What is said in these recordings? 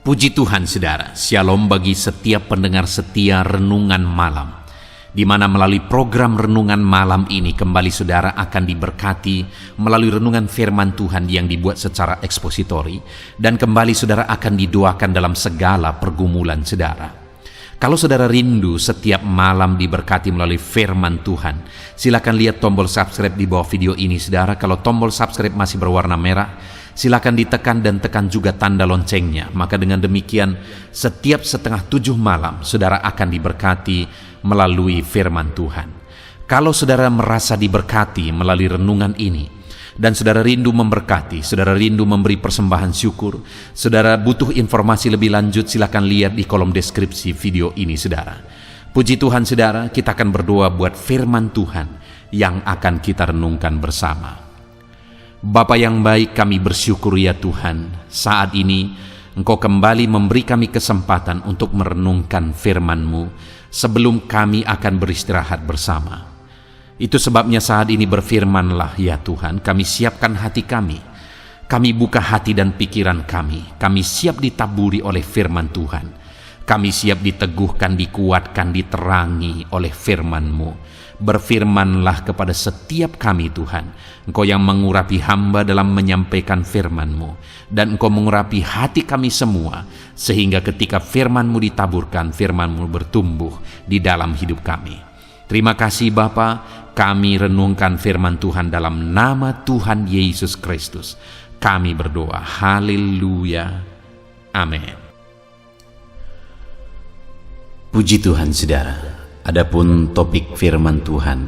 Puji Tuhan saudara, shalom bagi setiap pendengar setia Renungan Malam, di mana melalui program Renungan Malam ini kembali saudara akan diberkati melalui renungan firman Tuhan yang dibuat secara ekspositori, dan kembali saudara akan didoakan dalam segala pergumulan saudara. Kalau saudara rindu setiap malam diberkati melalui firman Tuhan, silakan lihat tombol subscribe di bawah video ini saudara. Kalau tombol subscribe masih berwarna merah, silakan ditekan dan tekan juga tanda loncengnya. Maka dengan demikian setiap 6:30 malam saudara akan diberkati melalui firman Tuhan. Kalau saudara merasa diberkati melalui renungan ini, dan saudara rindu memberkati, saudara rindu memberi persembahan syukur, saudara butuh informasi lebih lanjut, silakan lihat di kolom deskripsi video ini saudara. Puji Tuhan saudara, kita akan berdoa buat firman Tuhan yang akan kita renungkan bersama. Bapa yang baik, kami bersyukur ya Tuhan, saat ini Engkau kembali memberi kami kesempatan untuk merenungkan firman-Mu sebelum kami akan beristirahat bersama. Itu sebabnya saat ini berfirmanlah ya Tuhan, kami siapkan hati kami buka hati dan pikiran kami siap ditaburi oleh firman Tuhan, kami siap diteguhkan, dikuatkan, diterangi oleh firman-Mu. Berfirmanlah kepada setiap kami Tuhan, Engkau yang mengurapi hamba dalam menyampaikan firman-Mu, dan Engkau mengurapi hati kami semua, sehingga ketika firman-Mu ditaburkan, firman-Mu bertumbuh di dalam hidup kami. Terima kasih Bapa, kami renungkan firman Tuhan dalam nama Tuhan Yesus Kristus. Kami berdoa, haleluya, amin. Puji Tuhan saudara. Adapun topik firman Tuhan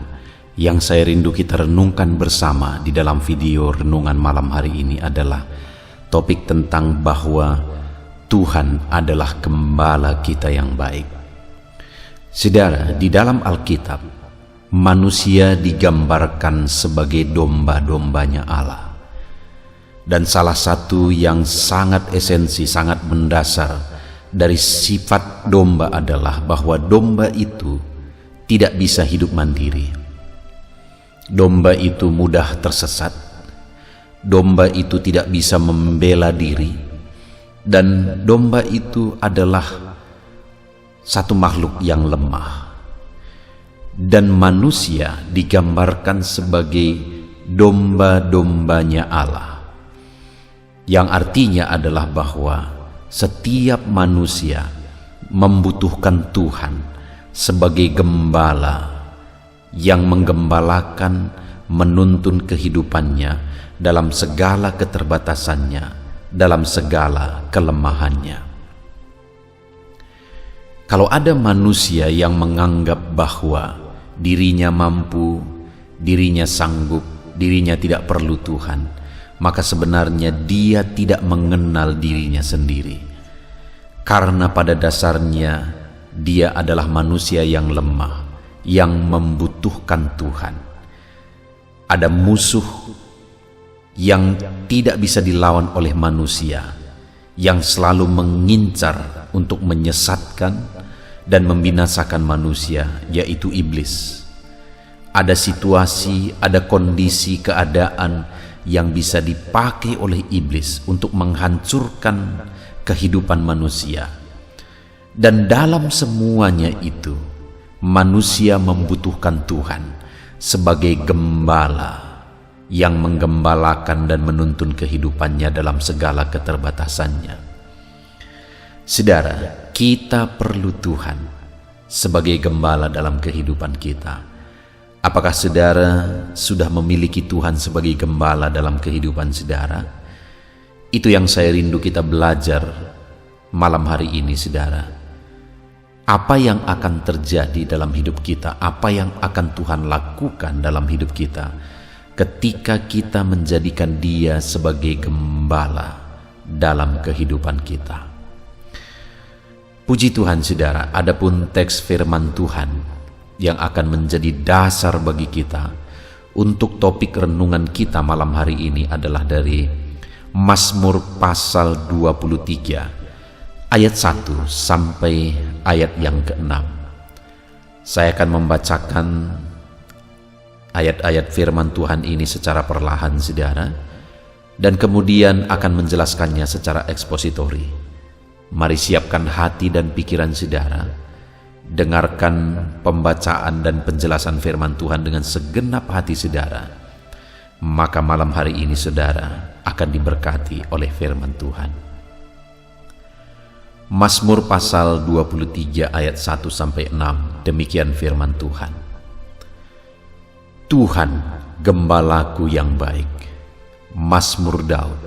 yang saya rindu kita renungkan bersama di dalam video renungan malam hari ini adalah topik tentang bahwa Tuhan adalah gembala kita yang baik. Saudara, di dalam Alkitab, manusia digambarkan sebagai domba-dombanya Allah. Dan salah satu yang sangat esensi, sangat mendasar dari sifat domba adalah bahwa domba itu tidak bisa hidup mandiri. Domba itu mudah tersesat. Domba itu tidak bisa membela diri. Dan domba itu adalah satu makhluk yang lemah. Dan manusia digambarkan sebagai domba-dombanya Allah, yang artinya adalah bahwa setiap manusia membutuhkan Tuhan sebagai gembala yang menggembalakan, menuntun kehidupannya dalam segala keterbatasannya, dalam segala kelemahannya. Kalau ada manusia yang menganggap bahwa dirinya mampu, dirinya sanggup, dirinya tidak perlu Tuhan, maka sebenarnya dia tidak mengenal dirinya sendiri. Karena pada dasarnya dia adalah manusia yang lemah, yang membutuhkan Tuhan. Ada musuh yang tidak bisa dilawan oleh manusia, yang selalu mengincar untuk menyesatkan dan membinasakan manusia, yaitu iblis. Ada situasi, ada kondisi, keadaan yang bisa dipakai oleh iblis untuk menghancurkan kehidupan manusia. Dan dalam semuanya itu, manusia membutuhkan Tuhan sebagai gembala yang menggembalakan dan menuntun kehidupannya dalam segala keterbatasannya. Saudara, kita perlu Tuhan sebagai gembala dalam kehidupan kita. Apakah saudara sudah memiliki Tuhan sebagai gembala dalam kehidupan saudara? Itu yang saya rindu kita belajar malam hari ini saudara. Apa yang akan terjadi dalam hidup kita? Apa yang akan Tuhan lakukan dalam hidup kita ketika kita menjadikan Dia sebagai gembala dalam kehidupan kita? Puji Tuhan saudara, adapun teks firman Tuhan yang akan menjadi dasar bagi kita untuk topik renungan kita malam hari ini adalah dari Mazmur pasal 23 ayat 1 sampai ayat yang ke-6. Saya akan membacakan ayat-ayat firman Tuhan ini secara perlahan saudara, dan kemudian akan menjelaskannya secara ekspositori. Mari siapkan hati dan pikiran saudara, dengarkan pembacaan dan penjelasan firman Tuhan dengan segenap hati saudara. Maka malam hari ini saudara akan diberkati oleh firman Tuhan. Mazmur pasal 23 ayat 1-6, demikian firman Tuhan. Tuhan, gembalaku yang baik. Mazmur Daud.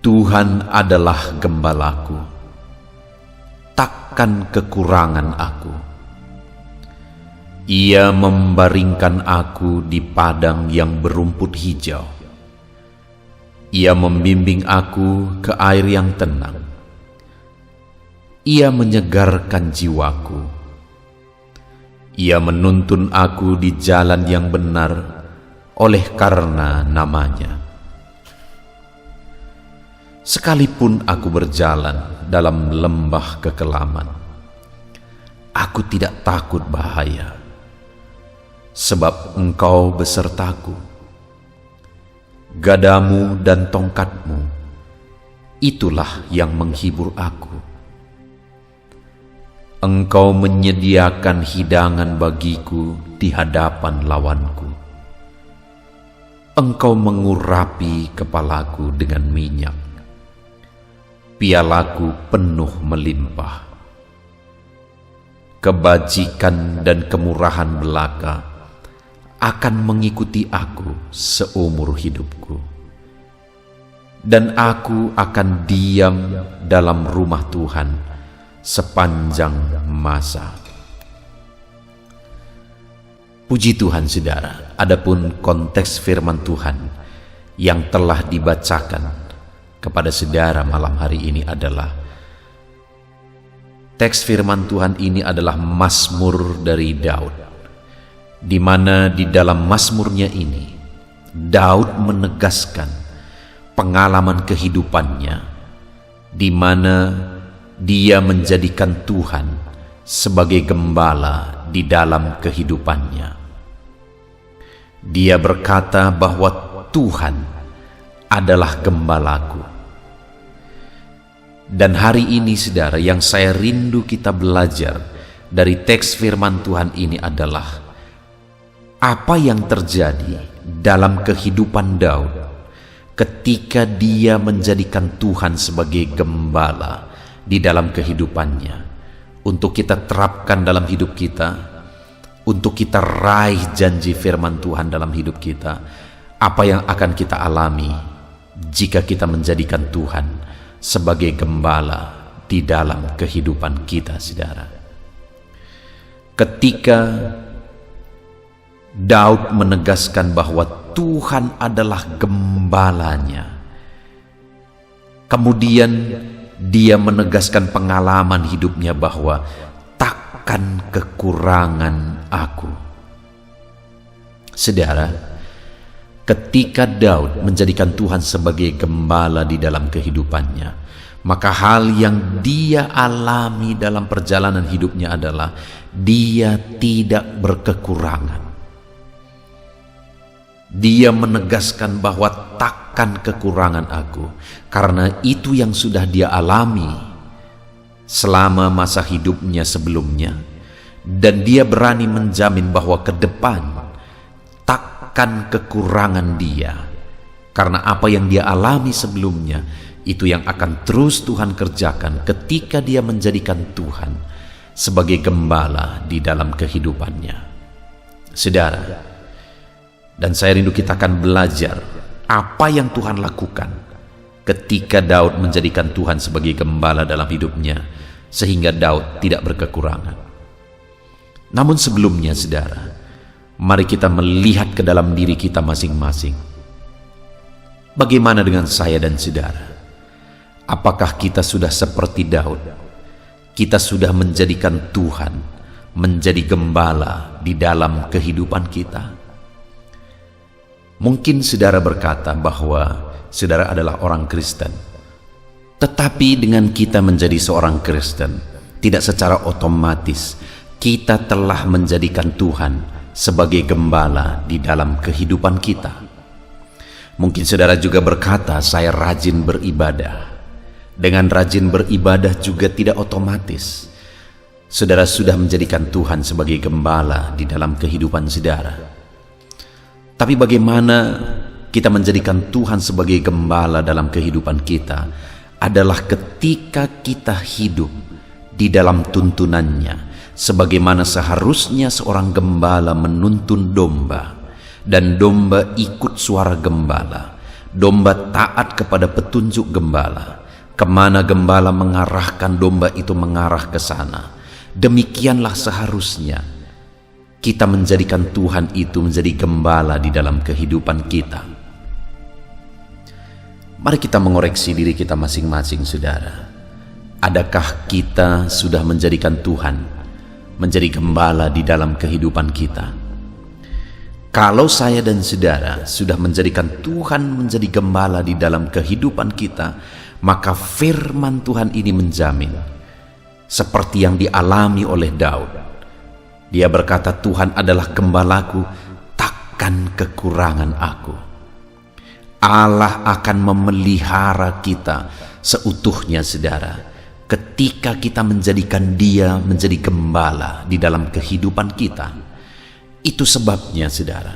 Tuhan adalah gembalaku, takkan kekurangan aku. Ia membaringkan aku di padang yang berumput hijau. Ia membimbing aku ke air yang tenang. Ia menyegarkan jiwaku. Ia menuntun aku di jalan yang benar oleh karena namanya. Sekalipun aku berjalan dalam lembah kekelaman, aku tidak takut bahaya, sebab Engkau besertaku. Gadamu dan tongkatmu, itulah yang menghibur aku. Engkau menyediakan hidangan bagiku di hadapan lawanku. Engkau mengurapi kepalaku dengan minyak. Pialaku penuh melimpah. Kebajikan dan kemurahan belaka akan mengikuti aku seumur hidupku, dan aku akan diam dalam rumah Tuhan sepanjang masa. Puji Tuhan saudara, adapun konteks firman Tuhan yang telah dibacakan kepada saudara malam hari ini adalah, teks firman Tuhan ini adalah Mazmur dari Daud, di mana di dalam Mazmurnya ini Daud menegaskan pengalaman kehidupannya, di mana dia menjadikan Tuhan sebagai gembala di dalam kehidupannya. Dia berkata bahwa Tuhan adalah gembalaku. Dan hari ini saudara, yang saya rindu kita belajar dari teks firman Tuhan ini adalah apa yang terjadi dalam kehidupan Daud ketika dia menjadikan Tuhan sebagai gembala di dalam kehidupannya, untuk kita terapkan dalam hidup kita, untuk kita raih janji firman Tuhan dalam hidup kita. Apa yang akan kita alami jika kita menjadikan Tuhan sebagai gembala di dalam kehidupan kita, saudara. Ketika Daud menegaskan bahwa Tuhan adalah gembalanya, kemudian dia menegaskan pengalaman hidupnya bahwa takkan kekurangan aku. Saudara, ketika Daud menjadikan Tuhan sebagai gembala di dalam kehidupannya, maka hal yang dia alami dalam perjalanan hidupnya adalah dia tidak berkekurangan. Dia menegaskan bahwa takkan kekurangan aku, karena itu yang sudah dia alami selama masa hidupnya sebelumnya, dan dia berani menjamin bahwa ke depan takkan kekurangan dia, karena apa yang dia alami sebelumnya itu yang akan terus Tuhan kerjakan ketika dia menjadikan Tuhan sebagai gembala di dalam kehidupannya. Saudara, dan saya rindu kita akan belajar apa yang Tuhan lakukan ketika Daud menjadikan Tuhan sebagai gembala dalam hidupnya, sehingga Daud tidak berkekurangan. Namun sebelumnya, saudara, mari kita melihat ke dalam diri kita masing-masing. Bagaimana dengan saya dan saudara? Apakah kita sudah seperti Daud? Kita sudah menjadikan Tuhan menjadi gembala di dalam kehidupan kita? Mungkin saudara berkata bahwa saudara adalah orang Kristen, tetapi dengan kita menjadi seorang Kristen, tidak secara otomatis kita telah menjadikan Tuhan sebagai gembala di dalam kehidupan kita. Mungkin saudara juga berkata, saya rajin beribadah, Dengan rajin beribadah juga tidak otomatis saudara sudah menjadikan Tuhan sebagai gembala di dalam kehidupan saudara. Tapi bagaimana kita menjadikan Tuhan sebagai gembala dalam kehidupan kita adalah ketika kita hidup di dalam tuntunannya, sebagaimana seharusnya seorang gembala menuntun domba, dan domba ikut suara gembala. Domba taat kepada petunjuk gembala. Kemana gembala mengarahkan, domba itu mengarah ke sana. Demikianlah seharusnya kita menjadikan Tuhan itu menjadi gembala di dalam kehidupan kita. Mari kita mengoreksi diri kita masing-masing, saudara. Adakah kita sudah menjadikan Tuhan menjadi gembala di dalam kehidupan kita? Kalau saya dan saudara sudah menjadikan Tuhan menjadi gembala di dalam kehidupan kita, maka firman Tuhan ini menjamin seperti yang dialami oleh Daud. Dia berkata, Tuhan adalah gembalaku, takkan kekurangan aku. Allah akan memelihara kita seutuhnya, saudara, ketika kita menjadikan Dia menjadi gembala di dalam kehidupan kita. Itu sebabnya, saudara,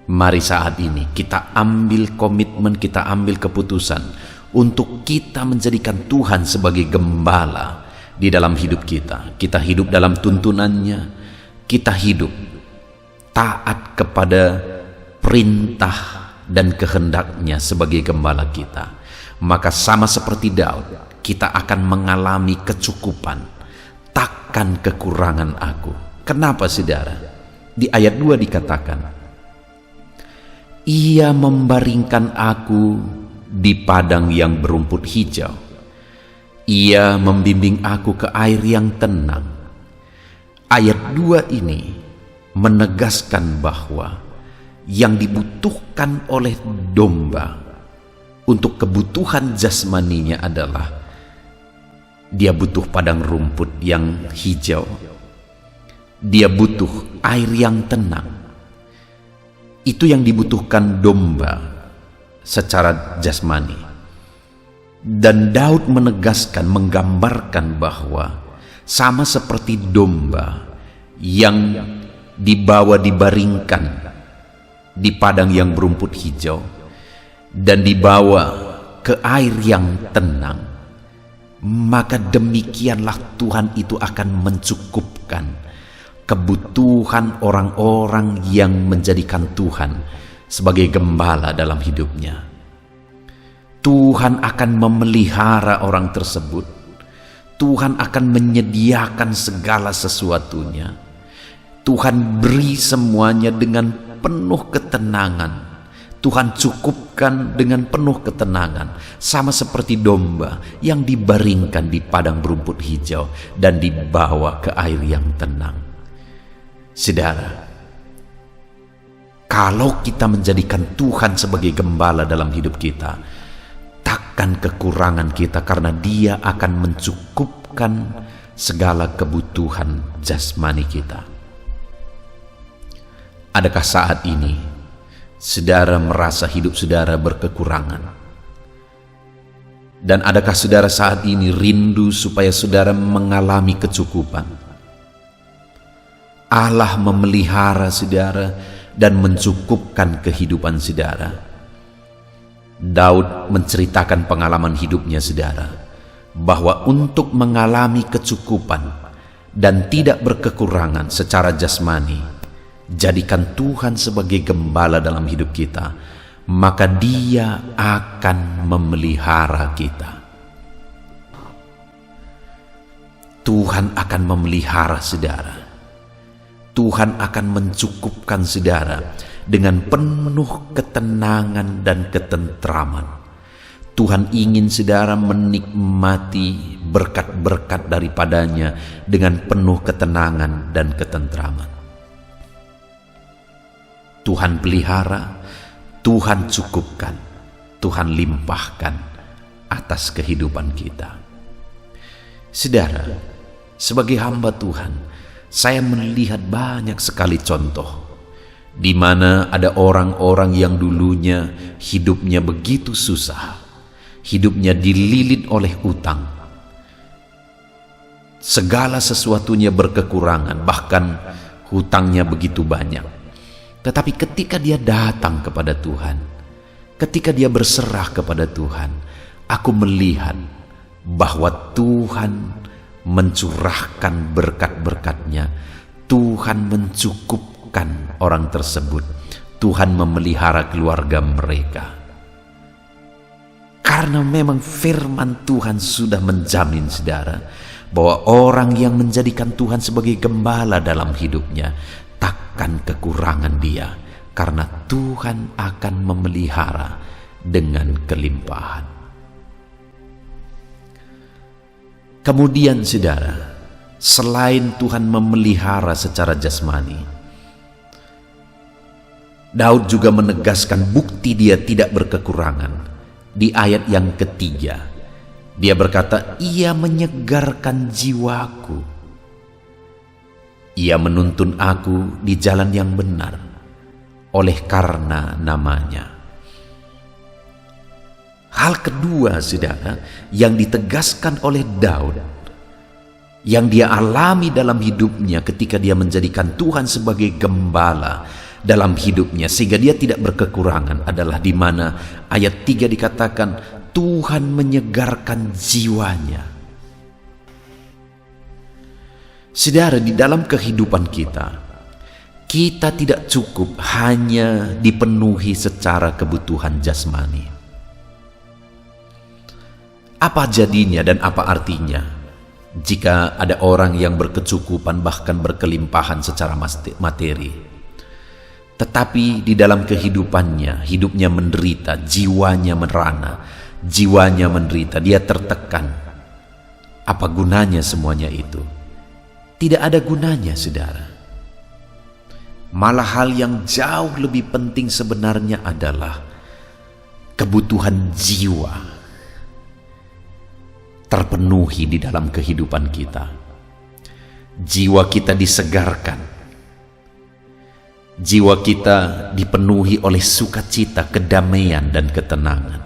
mari saat ini kita ambil komitmen, kita ambil keputusan untuk kita menjadikan Tuhan sebagai gembala di dalam hidup kita. Kita hidup dalam tuntunannya, kita hidup taat kepada perintah dan kehendaknya sebagai gembala kita. Maka sama seperti Daud, kita akan mengalami kecukupan, takkan kekurangan aku. Kenapa, saudara? Di ayat 2 dikatakan, Ia membaringkan aku di padang yang berumput hijau. Ia membimbing aku ke air yang tenang. Ayat 2 ini menegaskan bahwa yang dibutuhkan oleh domba untuk kebutuhan jasmaninya adalah dia butuh padang rumput yang hijau. Dia butuh air yang tenang. Itu yang dibutuhkan domba secara jasmani. Dan Daud menegaskan, menggambarkan bahwa sama seperti domba yang dibaringkan di padang yang berumput hijau dan dibawa ke air yang tenang, maka demikianlah Tuhan itu akan mencukupkan kebutuhan orang-orang yang menjadikan Tuhan sebagai gembala dalam hidupnya. Tuhan akan memelihara orang tersebut. Tuhan akan menyediakan segala sesuatunya. Tuhan beri semuanya dengan penuh ketenangan. Tuhan cukupkan dengan penuh ketenangan, sama seperti domba yang dibaringkan di padang berumput hijau dan dibawa ke air yang tenang. Saudara, kalau kita menjadikan Tuhan sebagai gembala dalam hidup kita, takkan kekurangan kita, karena Dia akan mencukupkan segala kebutuhan jasmani kita. Adakah saat ini saudara merasa hidup saudara berkekurangan? Dan adakah saudara saat ini rindu supaya saudara mengalami kecukupan? Allah memelihara saudara dan mencukupkan kehidupan saudara. Daud menceritakan pengalaman hidupnya, saudara, bahwa untuk mengalami kecukupan dan tidak berkekurangan secara jasmani, jadikan Tuhan sebagai gembala dalam hidup kita, maka Dia akan memelihara kita. Tuhan akan memelihara saudara. Tuhan akan mencukupkan saudara dengan penuh ketenangan dan ketentraman. Tuhan ingin saudara menikmati berkat-berkat daripadanya dengan penuh ketenangan dan ketentraman. Tuhan pelihara, Tuhan cukupkan, Tuhan limpahkan atas kehidupan kita. Saudara, sebagai hamba Tuhan, saya melihat banyak sekali contoh di mana ada orang-orang yang dulunya hidupnya begitu susah, hidupnya dililit oleh utang. Segala sesuatunya berkekurangan, bahkan hutangnya begitu banyak. Tetapi ketika dia datang kepada Tuhan, ketika dia berserah kepada Tuhan, aku melihat bahwa Tuhan mencurahkan berkat-berkat-Nya. Tuhan mencukupkan orang tersebut. Tuhan memelihara keluarga mereka. Karena memang firman Tuhan sudah menjamin, saudara, bahwa orang yang menjadikan Tuhan sebagai gembala dalam hidupnya takkan kekurangan dia, karena Tuhan akan memelihara dengan kelimpahan. Kemudian, saudara, selain Tuhan memelihara secara jasmani, Daud juga menegaskan bukti dia tidak berkekurangan. Di ayat yang ketiga, dia berkata, "Ia menyegarkan jiwaku. Ia menuntun aku di jalan yang benar oleh karena namanya." Hal kedua, saudara, yang ditegaskan oleh Daud, yang dia alami dalam hidupnya ketika dia menjadikan Tuhan sebagai gembala dalam hidupnya sehingga dia tidak berkekurangan, adalah di mana ayat 3 dikatakan Tuhan menyegarkan jiwanya. Saudara, di dalam kehidupan kita tidak cukup hanya dipenuhi secara kebutuhan jasmani. Apa jadinya dan apa artinya jika ada orang yang berkecukupan bahkan berkelimpahan secara materi, tetapi di dalam kehidupannya, hidupnya menderita, jiwanya merana, jiwanya menderita, dia tertekan? Apa gunanya semuanya itu? Tidak ada gunanya, saudara. Malah hal yang jauh lebih penting sebenarnya adalah kebutuhan jiwa terpenuhi di dalam kehidupan kita. Jiwa kita disegarkan. Jiwa kita dipenuhi oleh sukacita, kedamaian, dan ketenangan.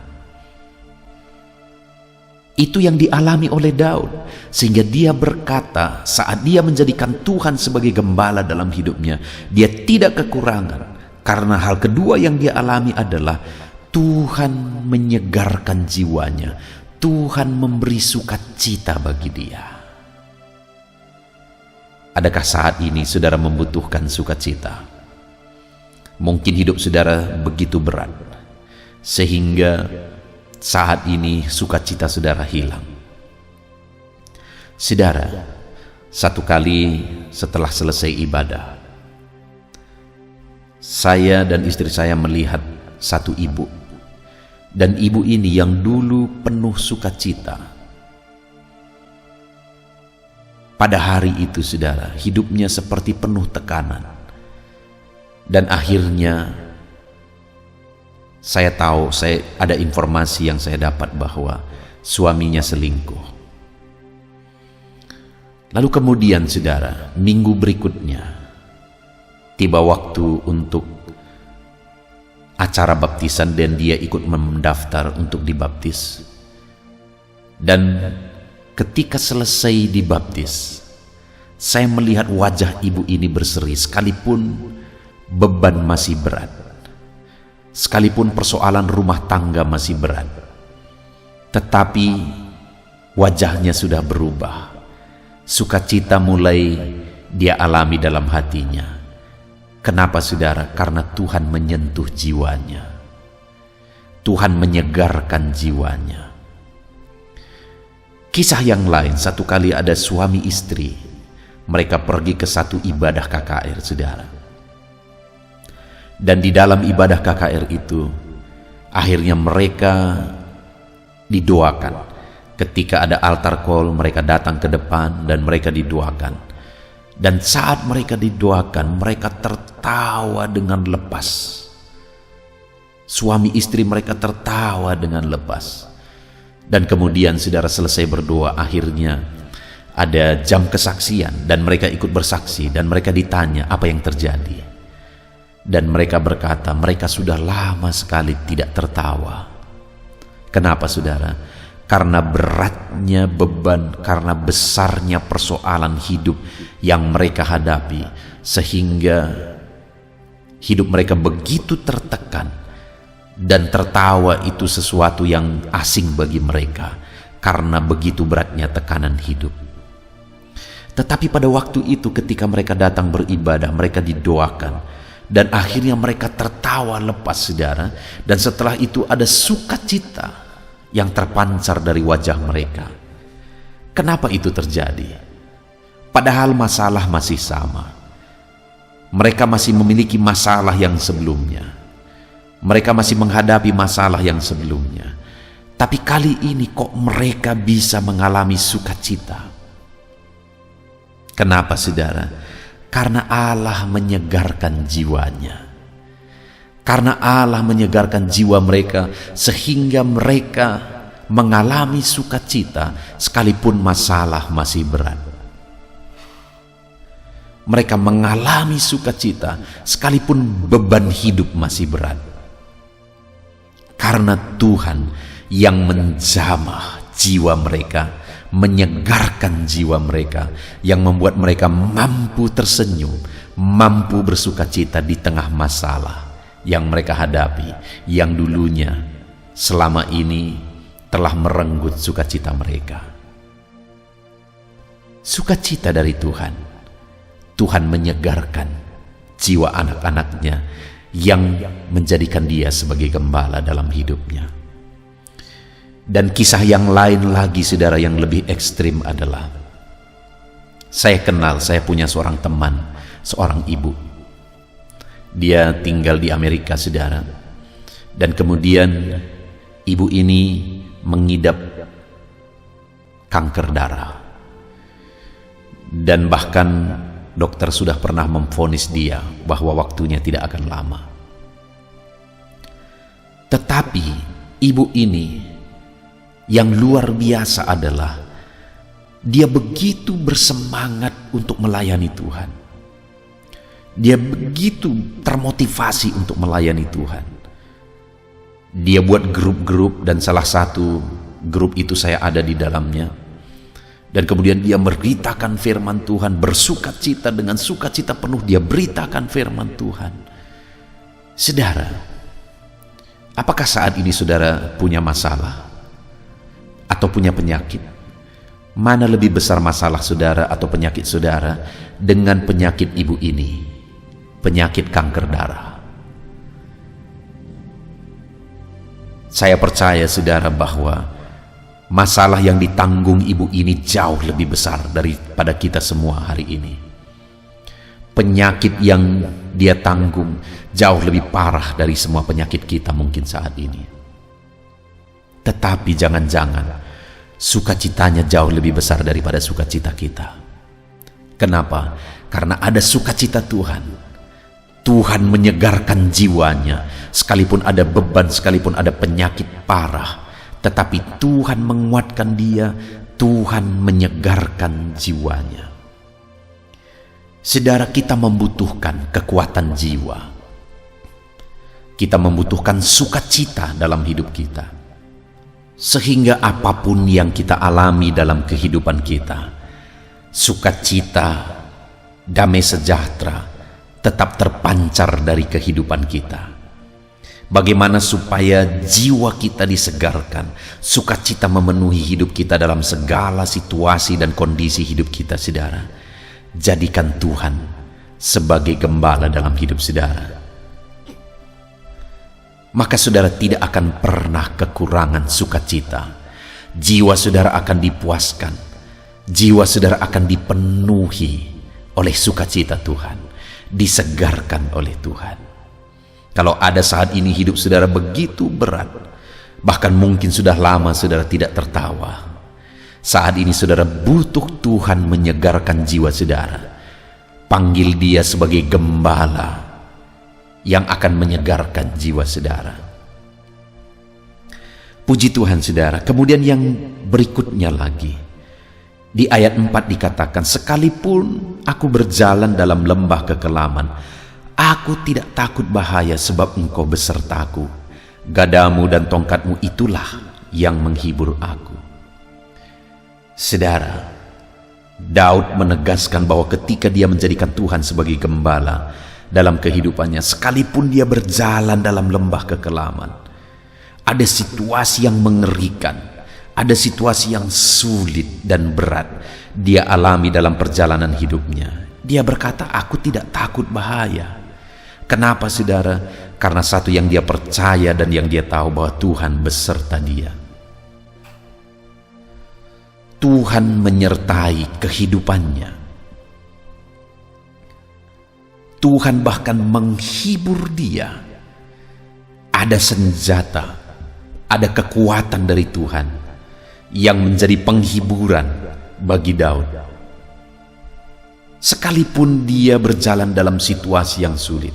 Itu yang dialami oleh Daud, sehingga dia berkata saat dia menjadikan Tuhan sebagai gembala dalam hidupnya, dia tidak kekurangan. Karena hal kedua yang dia alami adalah Tuhan menyegarkan jiwanya. Tuhan memberi sukacita bagi dia. Adakah saat ini saudara membutuhkan sukacita? Mungkin hidup saudara begitu berat sehingga saat ini sukacita saudara hilang. Saudara, satu kali setelah selesai ibadah, saya dan istri saya melihat satu ibu, dan ibu ini yang dulu penuh sukacita, pada hari itu saudara, hidupnya seperti penuh tekanan. Dan akhirnya saya tahu, ada informasi yang saya dapat bahwa suaminya selingkuh. Lalu kemudian saudara, minggu berikutnya tiba waktu untuk acara baptisan dan dia ikut mendaftar untuk dibaptis. Dan ketika selesai dibaptis, saya melihat wajah ibu ini berseri sekalipun beban masih berat, sekalipun persoalan rumah tangga masih berat, tetapi wajahnya sudah berubah. Sukacita mulai dia alami dalam hatinya. Kenapa saudara? Karena Tuhan menyentuh jiwanya. Tuhan menyegarkan jiwanya. Kisah yang lain, satu kali ada suami istri, mereka pergi ke satu ibadah KKR, saudara. Dan di dalam ibadah KKR itu, akhirnya mereka didoakan. Ketika ada altar call, mereka datang ke depan dan mereka didoakan. Dan saat mereka didoakan, mereka tertawa dengan lepas. Suami istri mereka tertawa dengan lepas. Dan kemudian saudara selesai berdoa, akhirnya ada jam kesaksian dan mereka ikut bersaksi dan mereka ditanya apa yang terjadi. Dan mereka berkata, mereka sudah lama sekali tidak tertawa Kenapa saudara? Karena beratnya beban, karena besarnya persoalan hidup yang mereka hadapi, sehingga hidup mereka begitu tertekan, dan tertawa itu sesuatu yang asing bagi mereka karena begitu beratnya tekanan hidup. Tetapi pada waktu itu ketika mereka datang beribadah, mereka didoakan, dan akhirnya mereka tertawa lepas saudara, dan setelah itu ada sukacita yang terpancar dari wajah mereka. Kenapa itu terjadi? Padahal masalah masih sama. Mereka masih memiliki masalah yang sebelumnya. Mereka masih menghadapi masalah yang sebelumnya. Tapi kali ini kok mereka bisa mengalami sukacita? Kenapa saudara? Karena Allah menyegarkan jiwanya. Karena Allah menyegarkan jiwa mereka sehingga mereka mengalami sukacita sekalipun masalah masih berat. Mereka mengalami sukacita sekalipun beban hidup masih berat. Karena Tuhan yang menjamah jiwa mereka, menyegarkan jiwa mereka, yang membuat mereka mampu tersenyum, mampu bersukacita di tengah masalah yang mereka hadapi, yang dulunya selama ini telah merenggut sukacita mereka. Sukacita dari Tuhan. Tuhan menyegarkan jiwa anak-anaknya yang menjadikan dia sebagai gembala dalam hidupnya. Dan kisah yang lain lagi saudara yang lebih ekstrim adalah, saya punya seorang teman, seorang ibu. Dia tinggal di Amerika saudara, dan kemudian ibu ini mengidap kanker darah, dan bahkan dokter sudah pernah memvonis dia bahwa waktunya tidak akan lama. Tetapi ibu ini yang luar biasa adalah dia begitu bersemangat untuk melayani Tuhan. Dia begitu termotivasi untuk melayani Tuhan. Dia buat grup-grup, dan salah satu grup itu saya ada di dalamnya. Dan kemudian dia memberitakan firman Tuhan, bersukacita, dengan sukacita penuh dia beritakan firman Tuhan. Saudara, apakah saat ini saudara punya masalah atau punya penyakit? Mana lebih besar masalah saudara atau penyakit saudara dengan penyakit ibu ini? Penyakit kanker darah. Saya percaya saudara bahwa masalah yang ditanggung ibu ini jauh lebih besar daripada kita semua hari ini. Penyakit yang dia tanggung jauh lebih parah dari semua penyakit kita mungkin saat ini. Tetapi jangan-jangan sukacitanya jauh lebih besar daripada sukacita kita. Kenapa? Karena ada sukacita Tuhan. Tuhan menyegarkan jiwanya, sekalipun ada beban, sekalipun ada penyakit parah, tetapi Tuhan menguatkan dia, Tuhan menyegarkan jiwanya. Saudara, kita membutuhkan kekuatan jiwa. Kita membutuhkan sukacita dalam hidup kita. Sehingga apapun yang kita alami dalam kehidupan kita, sukacita, damai sejahtera tetap terpancar dari kehidupan kita. Bagaimana supaya jiwa kita disegarkan, sukacita memenuhi hidup kita dalam segala situasi dan kondisi hidup kita, saudara. Jadikan Tuhan sebagai gembala dalam hidup saudara. Maka saudara tidak akan pernah kekurangan sukacita. Jiwa saudara akan dipuaskan. Jiwa saudara akan dipenuhi oleh sukacita Tuhan, disegarkan oleh Tuhan. Kalau ada saat ini hidup saudara begitu berat, bahkan mungkin sudah lama saudara tidak tertawa, saat ini saudara butuh Tuhan menyegarkan jiwa saudara. Panggil dia sebagai gembala yang akan menyegarkan jiwa saudara. Puji Tuhan saudara. Kemudian yang berikutnya lagi, di ayat 4 dikatakan, sekalipun aku berjalan dalam lembah kekelaman, aku tidak takut bahaya sebab engkau besertaku. Gadamu dan tongkatmu itulah yang menghibur aku. Saudara, Daud menegaskan bahwa ketika dia menjadikan Tuhan sebagai gembala dalam kehidupannya, sekalipun dia berjalan dalam lembah kekelaman, ada situasi yang mengerikan, ada situasi yang sulit dan berat dia alami dalam perjalanan hidupnya. Dia berkata, aku tidak takut bahaya. Kenapa saudara? Karena satu yang dia percaya dan yang dia tahu bahwa Tuhan beserta dia. Tuhan menyertai kehidupannya. Tuhan bahkan menghibur dia. Ada senjata, ada kekuatan dari Tuhan yang menjadi penghiburan bagi Daud. Sekalipun dia berjalan dalam situasi yang sulit,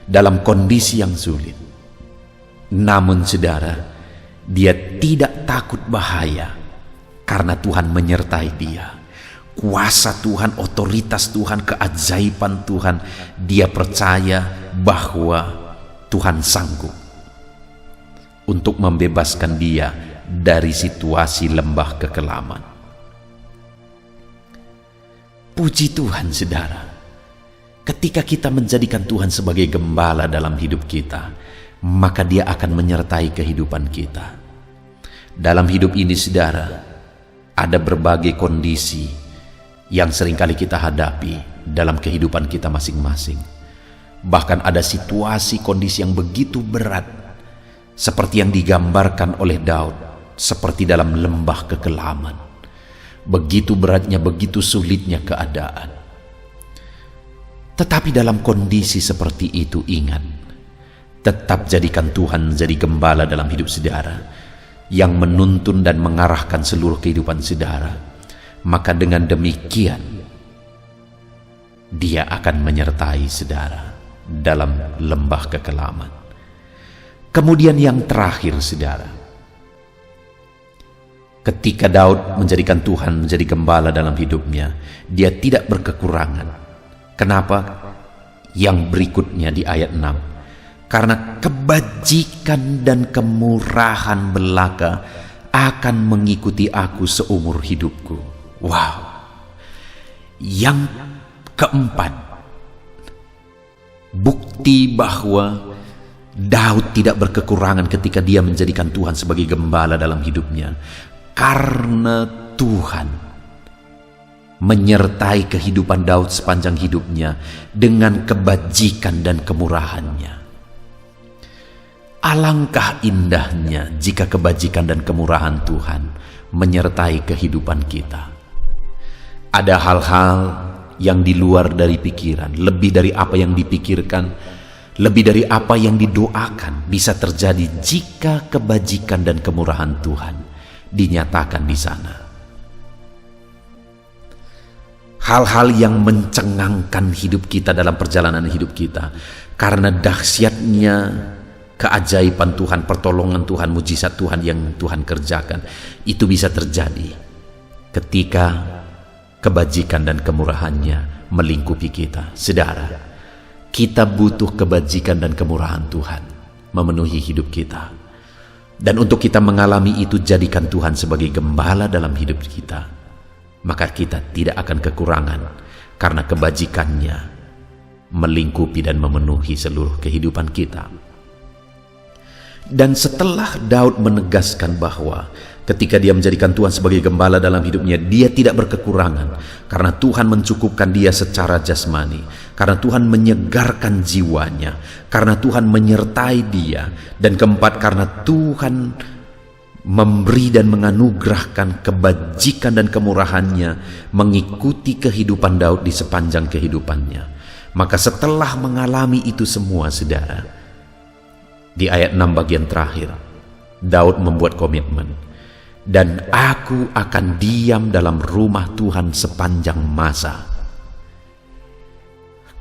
dalam kondisi yang sulit, namun saudara, dia tidak takut bahaya karena Tuhan menyertai dia. Kuasa Tuhan, otoritas Tuhan, keajaiban Tuhan, dia percaya bahwa Tuhan sanggup untuk membebaskan dia dari situasi lembah kekelaman. Puji Tuhan saudara, ketika kita menjadikan Tuhan sebagai gembala dalam hidup kita, maka dia akan menyertai kehidupan kita. Dalam hidup ini saudara, ada berbagai kondisi yang seringkali kita hadapi dalam kehidupan kita masing-masing. Bahkan ada situasi kondisi yang begitu berat, seperti yang digambarkan oleh Daud, seperti dalam lembah kekelaman. Begitu beratnya, begitu sulitnya keadaan. Tetapi dalam kondisi seperti itu, ingat, tetap jadikan Tuhan menjadi gembala dalam hidup saudara, yang menuntun dan mengarahkan seluruh kehidupan saudara. Maka dengan demikian, dia akan menyertai saudara dalam lembah kekelaman. Kemudian yang terakhir saudara, ketika Daud menjadikan Tuhan menjadi gembala dalam hidupnya, dia tidak berkekurangan. Kenapa? Yang berikutnya di ayat 6. Karena kebajikan dan kemurahan belaka akan mengikuti aku seumur hidupku. Wow. Yang keempat, bukti bahwa Daud tidak berkekurangan ketika dia menjadikan Tuhan sebagai gembala dalam hidupnya. Karena Tuhan menyertai kehidupan Daud sepanjang hidupnya dengan kebajikan dan kemurahannya. Alangkah indahnya jika kebajikan dan kemurahan Tuhan menyertai kehidupan kita. Ada hal-hal yang di luar dari pikiran, lebih dari apa yang dipikirkan, lebih dari apa yang didoakan bisa terjadi jika kebajikan dan kemurahan Tuhan dinyatakan di sana. Hal-hal yang mencengangkan hidup kita dalam perjalanan hidup kita, karena dahsyatnya keajaiban Tuhan, pertolongan Tuhan, mujizat Tuhan yang Tuhan kerjakan, itu bisa terjadi ketika kebajikan dan kemurahannya melingkupi kita. Saudara, kita butuh kebajikan dan kemurahan Tuhan memenuhi hidup kita. Dan untuk kita mengalami itu, jadikan Tuhan sebagai gembala dalam hidup kita. Maka kita tidak akan kekurangan, karena kebajikannya melingkupi dan memenuhi seluruh kehidupan kita. Dan setelah Daud menegaskan bahwa ketika dia menjadikan Tuhan sebagai gembala dalam hidupnya, dia tidak berkekurangan, karena Tuhan mencukupkan dia secara jasmani, karena Tuhan menyegarkan jiwanya, karena Tuhan menyertai dia. Dan keempat, karena Tuhan memberi dan menganugerahkan kebajikan dan kemurahannya mengikuti kehidupan Daud di sepanjang kehidupannya. Maka setelah mengalami itu semua saudara, di ayat 6 bagian terakhir, Daud membuat komitmen, dan aku akan diam dalam rumah Tuhan sepanjang masa.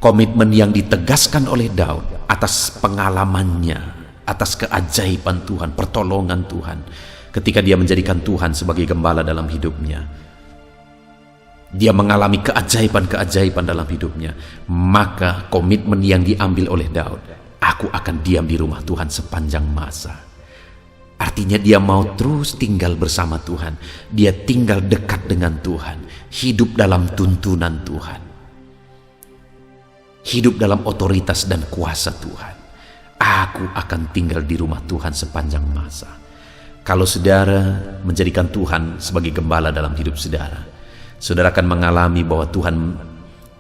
Komitmen yang ditegaskan oleh Daud atas pengalamannya, atas keajaiban Tuhan, pertolongan Tuhan, ketika dia menjadikan Tuhan sebagai gembala dalam hidupnya. Dia mengalami keajaiban-keajaiban dalam hidupnya. Maka komitmen yang diambil oleh Daud, aku akan diam di rumah Tuhan sepanjang masa. Artinya dia mau terus tinggal bersama Tuhan. Dia tinggal dekat dengan Tuhan. Hidup dalam tuntunan Tuhan. Hidup dalam otoritas dan kuasa Tuhan. Aku akan tinggal di rumah Tuhan sepanjang masa. Kalau saudara menjadikan Tuhan sebagai gembala dalam hidup saudara, saudara akan mengalami bahwa Tuhan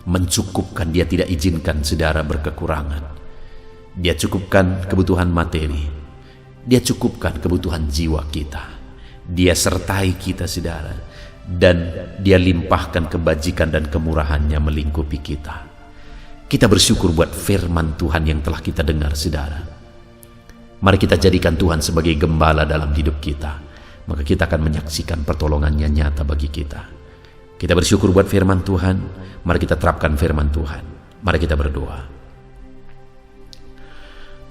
mencukupkan. Dia tidak izinkan saudara berkekurangan. Dia cukupkan kebutuhan materi. Dia cukupkan kebutuhan jiwa kita. Dia sertai kita saudara. Dan dia limpahkan kebajikan dan kemurahannya melingkupi kita. Kita bersyukur buat firman Tuhan yang telah kita dengar saudara. Mari kita jadikan Tuhan sebagai gembala dalam hidup kita. Maka kita akan menyaksikan pertolongannya nyata bagi kita. Kita bersyukur buat firman Tuhan. Mari kita terapkan firman Tuhan. Mari kita berdoa.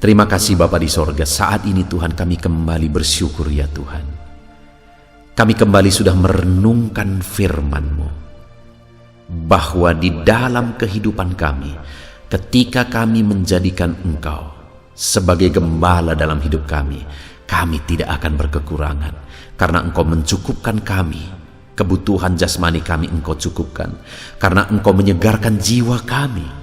Terima kasih Bapa di sorga, saat ini Tuhan kami kembali bersyukur ya Tuhan. Kami kembali sudah merenungkan firman-Mu, bahwa di dalam kehidupan kami, ketika kami menjadikan Engkau sebagai gembala dalam hidup kami tidak akan berkekurangan. Karena Engkau mencukupkan kami, kebutuhan jasmani kami Engkau cukupkan. Karena Engkau menyegarkan jiwa kami.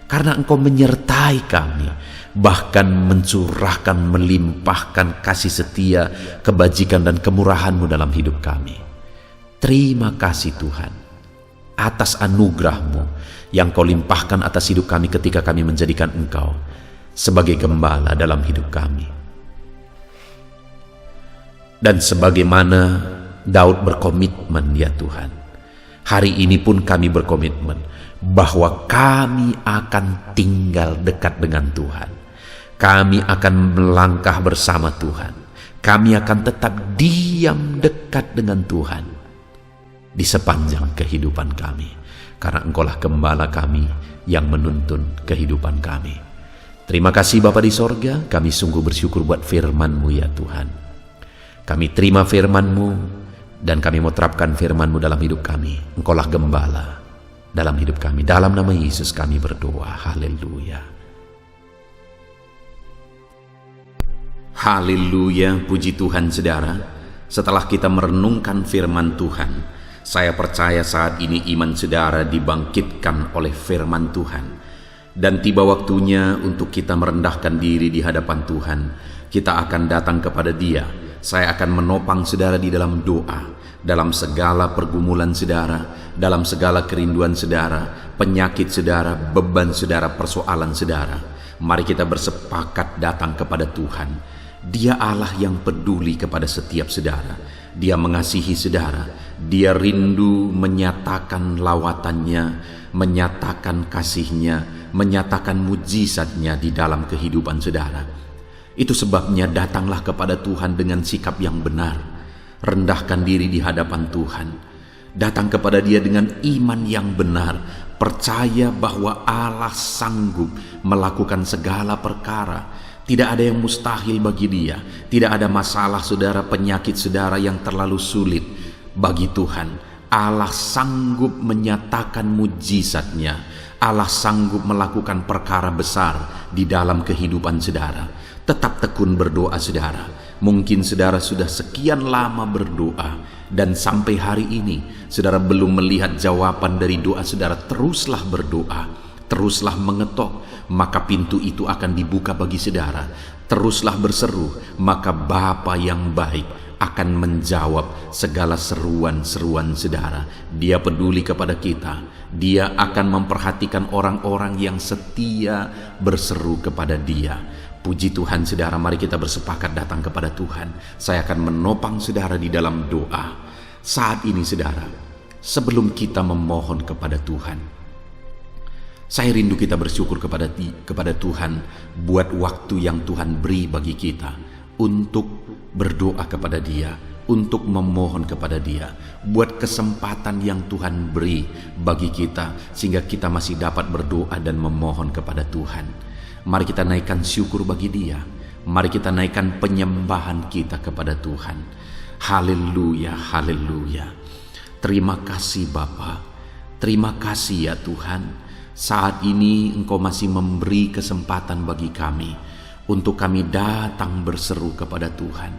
Karena Engkau menyertai kami, bahkan mencurahkan, melimpahkan kasih setia, kebajikan dan kemurahan-Mu dalam hidup kami. Terima kasih Tuhan atas anugerah-Mu yang Kau limpahkan atas hidup kami ketika kami menjadikan Engkau sebagai gembala dalam hidup kami. Dan sebagaimana Daud berkomitmen ya Tuhan, hari ini pun kami berkomitmen bahwa kami akan tinggal dekat dengan Tuhan. Kami akan melangkah bersama Tuhan. Kami akan tetap diam dekat dengan Tuhan di sepanjang kehidupan kami. Karena Engkaulah gembala kami yang menuntun kehidupan kami. Terima kasih Bapa di sorga, kami sungguh bersyukur buat firman-Mu ya Tuhan. Kami terima firman-Mu dan kami mau terapkan firman-Mu dalam hidup kami. Engkaulah gembala dalam hidup kami. Dalam nama Yesus kami berdoa. Haleluya. Haleluya, puji Tuhan saudara. Setelah kita merenungkan firman Tuhan, saya percaya saat ini iman saudara dibangkitkan oleh firman Tuhan. Dan tiba waktunya untuk kita merendahkan diri di hadapan Tuhan. Kita akan datang kepada Dia. Saya akan menopang saudara di dalam doa. Dalam segala pergumulan saudara, dalam segala kerinduan saudara, penyakit saudara, beban saudara, persoalan saudara. Mari kita bersepakat datang kepada Tuhan. Dia Allah yang peduli kepada setiap saudara. Dia mengasihi saudara. Dia rindu menyatakan lawatannya, menyatakan kasihnya, menyatakan mujizatnya di dalam kehidupan saudara. Itu sebabnya datanglah kepada Tuhan dengan sikap yang benar. Rendahkan diri di hadapan Tuhan. Datang kepada Dia dengan iman yang benar. Percaya bahwa Allah sanggup melakukan segala perkara. Tidak ada yang mustahil bagi Dia. Tidak ada masalah saudara, penyakit saudara yang terlalu sulit bagi Tuhan. Allah sanggup menyatakan mujizatnya. Allah sanggup melakukan perkara besar di dalam kehidupan saudara. Tetap tekun berdoa saudara. Mungkin saudara sudah sekian lama berdoa dan sampai hari ini saudara belum melihat jawaban dari doa saudara. Teruslah berdoa, teruslah mengetok, maka pintu itu akan dibuka bagi saudara. Teruslah berseru, maka Bapa yang baik akan menjawab segala seruan-seruan saudara. Dia peduli kepada kita. Dia akan memperhatikan orang-orang yang setia berseru kepada Dia. Puji Tuhan saudara, mari kita bersepakat datang kepada Tuhan. Saya akan menopang saudara di dalam doa. Saat ini saudara, sebelum kita memohon kepada Tuhan, saya rindu kita bersyukur kepada Tuhan buat waktu yang Tuhan beri bagi kita untuk berdoa kepada Dia, untuk memohon kepada Dia, buat kesempatan yang Tuhan beri bagi kita sehingga kita masih dapat berdoa dan memohon kepada Tuhan. Mari kita naikkan syukur bagi Dia. Mari kita naikkan penyembahan kita kepada Tuhan. Haleluya, haleluya. Terima kasih Bapa. Terima kasih ya Tuhan. Saat ini Engkau masih memberi kesempatan bagi kami untuk kami datang berseru kepada Tuhan.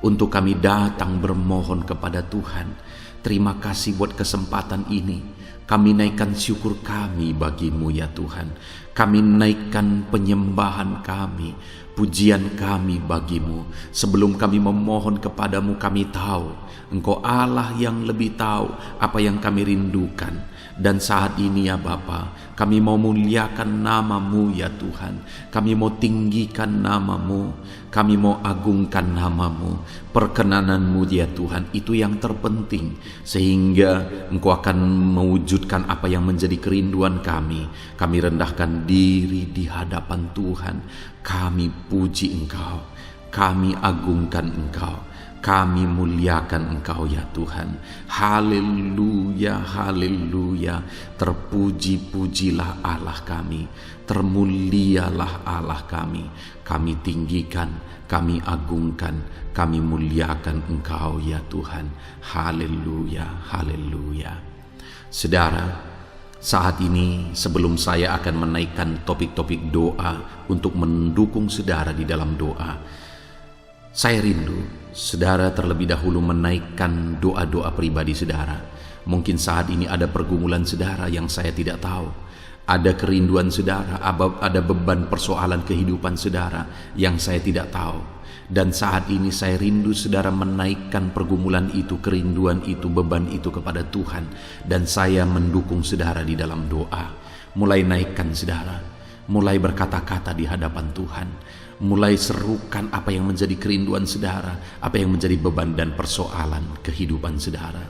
untuk kami datang bermohon kepada Tuhan. Terima kasih buat kesempatan ini. Kami naikkan syukur kami bagimu ya Tuhan. Kami naikkan penyembahan kami, pujian kami bagimu. Sebelum kami memohon kepadamu, kami tahu Engkau Allah yang lebih tahu apa yang kami rindukan. Dan saat ini ya Bapa, kami mau muliakan namamu ya Tuhan. Kami mau tinggikan namamu, kami mau agungkan namamu. Perkenananmu ya Tuhan, itu yang terpenting, sehingga Engkau akan mewujudkan apa yang menjadi kerinduan kami. Kami rendahkan diri di hadapan Tuhan. Kami puji Engkau, kami agungkan Engkau, kami muliakan Engkau ya Tuhan. Haleluya, haleluya. Terpuji-pujilah Allah kami, termulialah Allah kami. Kami tinggikan, kami agungkan, kami muliakan Engkau ya Tuhan. Haleluya, haleluya. Saudara, saat ini sebelum saya akan menaikkan topik-topik doa untuk mendukung saudara di dalam doa, saya rindu saudara terlebih dahulu menaikkan doa-doa pribadi saudara. Mungkin saat ini ada pergumulan saudara yang saya tidak tahu. Ada kerinduan saudara, ada beban persoalan kehidupan saudara yang saya tidak tahu. Dan saat ini saya rindu saudara menaikkan pergumulan itu, kerinduan itu, beban itu kepada Tuhan. Dan saya mendukung saudara di dalam doa. Mulai naikkan saudara, mulai berkata-kata di hadapan Tuhan. Mulai serukan apa yang menjadi kerinduan saudara, apa yang menjadi beban dan persoalan kehidupan saudara.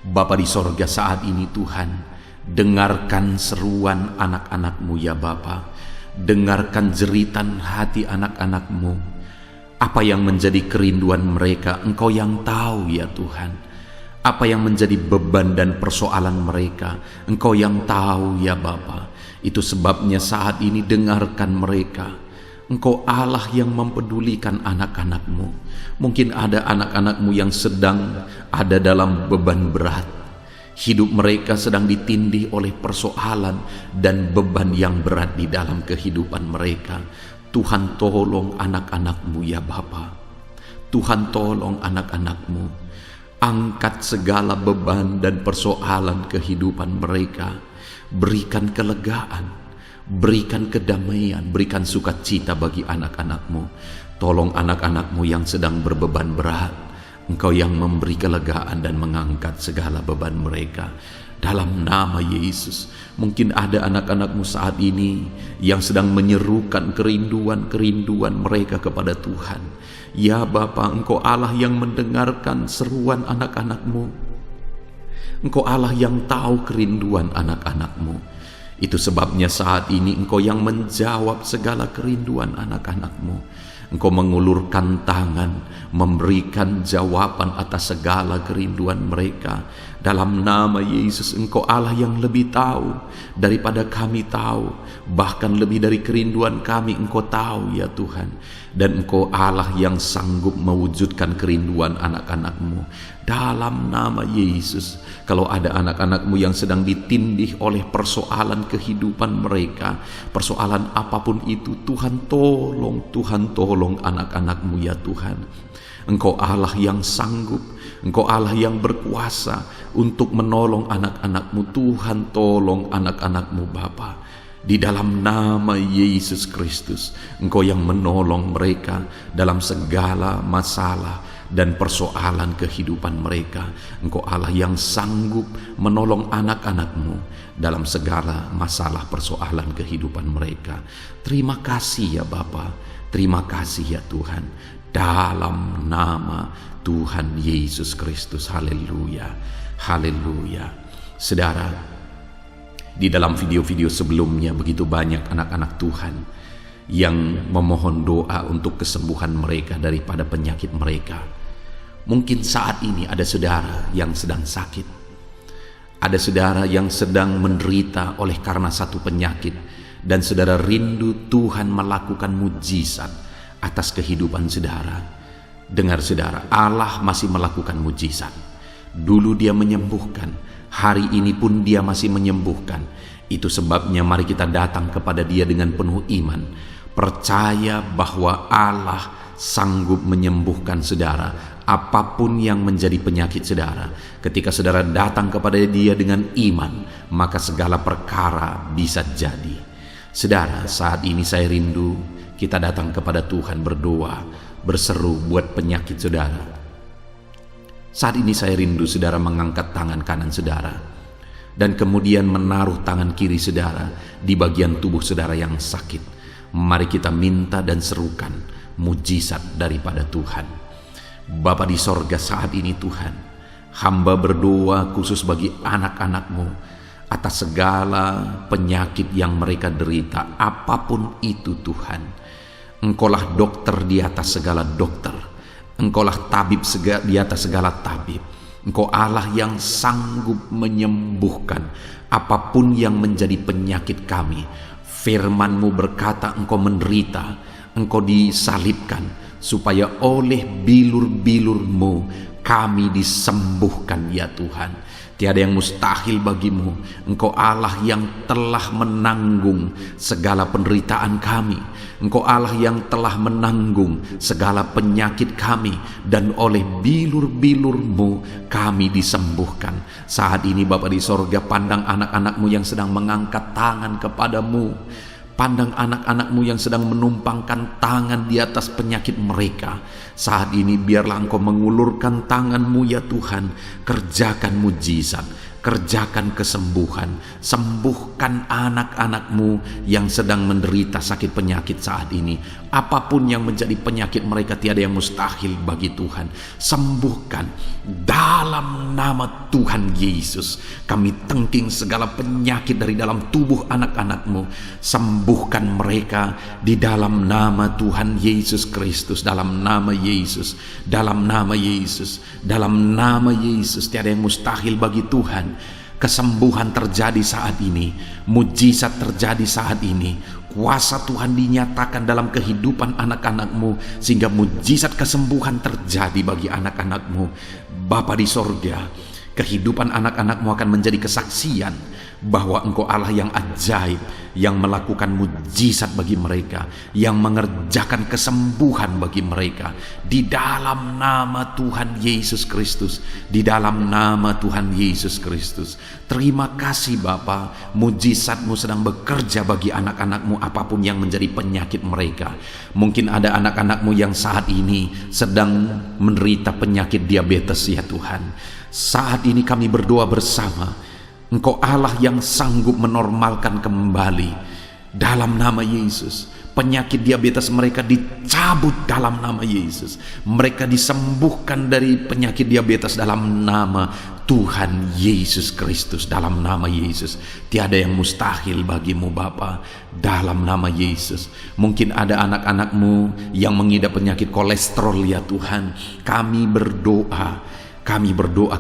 Bapa di sorga, saat ini Tuhan, dengarkan seruan anak-anak-Mu ya Bapa. Dengarkan jeritan hati anak-anak-Mu. Apa yang menjadi kerinduan mereka, Engkau yang tahu ya Tuhan. Apa yang menjadi beban dan persoalan mereka, Engkau yang tahu ya Bapa. Itu sebabnya saat ini dengarkan mereka. Engkau Allah yang mempedulikan anak-anak-Mu. Mungkin ada anak-anak-Mu yang sedang ada dalam beban berat. Hidup mereka sedang ditindih oleh persoalan dan beban yang berat di dalam kehidupan mereka. Tuhan tolong anak-anak-Mu ya Bapa. Tuhan tolong anak-anak-Mu. Angkat segala beban dan persoalan kehidupan mereka. Berikan kelegaan, berikan kedamaian, berikan sukacita bagi anak-anak-Mu. Tolong anak-anak-Mu yang sedang berbeban berat. Engkau yang memberi kelegaan dan mengangkat segala beban mereka. Dalam nama Yesus, mungkin ada anak-anak-Mu saat ini yang sedang menyerukan kerinduan-kerinduan mereka kepada Tuhan. Ya Bapa, Engkau Allah yang mendengarkan seruan anak-anak-Mu. Engkau Allah yang tahu kerinduan anak-anak-Mu. Itu sebabnya saat ini Engkau yang menjawab segala kerinduan anak-anak-Mu. Engkau mengulurkan tangan, memberikan jawaban atas segala kerinduan mereka. Dalam nama Yesus, Engkau Allah yang lebih tahu daripada kami tahu. Bahkan lebih dari kerinduan kami, Engkau tahu ya Tuhan. Dan Engkau Allah yang sanggup mewujudkan kerinduan anak-anak-Mu. Dalam nama Yesus, kalau ada anak-anak-Mu yang sedang ditindih oleh persoalan kehidupan mereka, persoalan apapun itu, Tuhan tolong anak-anak-Mu ya Tuhan. Engkau Allah yang sanggup, Engkau Allah yang berkuasa untuk menolong anak-anak-Mu. Tuhan tolong anak-anak-Mu Bapa. Di dalam nama Yesus Kristus, Engkau yang menolong mereka dalam segala masalah dan persoalan kehidupan mereka. Engkau Allah yang sanggup menolong anak-anak-Mu dalam segala masalah persoalan kehidupan mereka. Terima kasih ya Bapa, terima kasih ya Tuhan. Dalam nama Tuhan Yesus Kristus. Haleluya, haleluya. Saudara, di dalam video-video sebelumnya begitu banyak anak-anak Tuhan yang memohon doa untuk kesembuhan mereka daripada penyakit mereka. Mungkin saat ini ada saudara yang sedang sakit. Ada saudara yang sedang menderita oleh karena satu penyakit. Dan saudara rindu Tuhan melakukan mujizat atas kehidupan saudara. Dengar saudara, Allah masih melakukan mujizat. Dulu Dia menyembuhkan, hari ini pun Dia masih menyembuhkan. Itu sebabnya mari kita datang kepada Dia dengan penuh iman, Percaya bahwa Allah sanggup menyembuhkan saudara apapun yang menjadi penyakit saudara. Ketika saudara datang kepada Dia dengan iman, maka segala perkara bisa jadi. Saudara, saat ini saya rindu kita datang kepada Tuhan berdoa, berseru buat penyakit saudara. Saat ini saya rindu saudara mengangkat tangan kanan saudara dan kemudian menaruh tangan kiri saudara di bagian tubuh saudara yang sakit. Mari kita minta dan serukan mujizat daripada Tuhan. Bapa di sorga, saat ini Tuhan, hamba berdoa khusus bagi anak-anak-Mu atas segala penyakit yang mereka derita, apapun itu Tuhan. Engkaulah dokter di atas segala dokter, Engkaulah tabib di atas segala tabib. Engkau Allah yang sanggup menyembuhkan apapun yang menjadi penyakit kami. Firman-Mu berkata Engkau menderita, Engkau disalibkan, supaya oleh bilur-bilur-Mu kami disembuhkan ya Tuhan. Tiada yang mustahil bagimu. Engkau Allah yang telah menanggung segala penderitaan kami. Engkau Allah yang telah menanggung segala penyakit kami, dan oleh bilur-bilur-Mu kami disembuhkan. Saat ini Bapa di sorga, pandang anak-anak-Mu yang sedang mengangkat tangan kepadamu. Pandang anak-anak-Mu yang sedang menumpangkan tangan di atas penyakit mereka. Saat ini biarlah Engkau mengulurkan tangan-Mu ya Tuhan. Kerjakan mujizat, kerjakan kesembuhan. Sembuhkan anak-anak-Mu yang sedang menderita sakit penyakit saat ini. Apapun yang menjadi penyakit mereka, tiada yang mustahil bagi Tuhan. Sembuhkan dalam nama Tuhan Yesus. Kami tengking segala penyakit dari dalam tubuh anak-anak-Mu. Sembuhkan mereka di dalam nama Tuhan Yesus Kristus. Dalam nama Yesus, dalam nama Yesus, dalam nama Yesus. Tiada yang mustahil bagi Tuhan. Kesembuhan terjadi saat ini, mujizat terjadi saat ini. Kuasa Tuhan dinyatakan dalam kehidupan anak-anak-Mu, sehingga mujizat kesembuhan terjadi bagi anak-anak-Mu. Bapa di sorga, kehidupan anak-anak-Mu akan menjadi kesaksian bahwa Engkau Allah yang ajaib, yang melakukan mujizat bagi mereka, yang mengerjakan kesembuhan bagi mereka. Di dalam nama Tuhan Yesus Kristus, di dalam nama Tuhan Yesus Kristus. Terima kasih Bapa, mujizat-Mu sedang bekerja bagi anak-anak-Mu apapun yang menjadi penyakit mereka. Mungkin ada anak-anak-Mu yang saat ini sedang menderita penyakit diabetes ya Tuhan. Saat ini kami berdoa bersama, Engkau Allah yang sanggup menormalkan kembali. Dalam nama Yesus, penyakit diabetes mereka dicabut dalam nama Yesus. Mereka disembuhkan dari penyakit diabetes dalam nama Tuhan Yesus Kristus. Dalam nama Yesus, tiada yang mustahil bagimu Bapa. Dalam nama Yesus, mungkin ada anak-anak-Mu yang mengidap penyakit kolesterol ya Tuhan. Kami berdoa,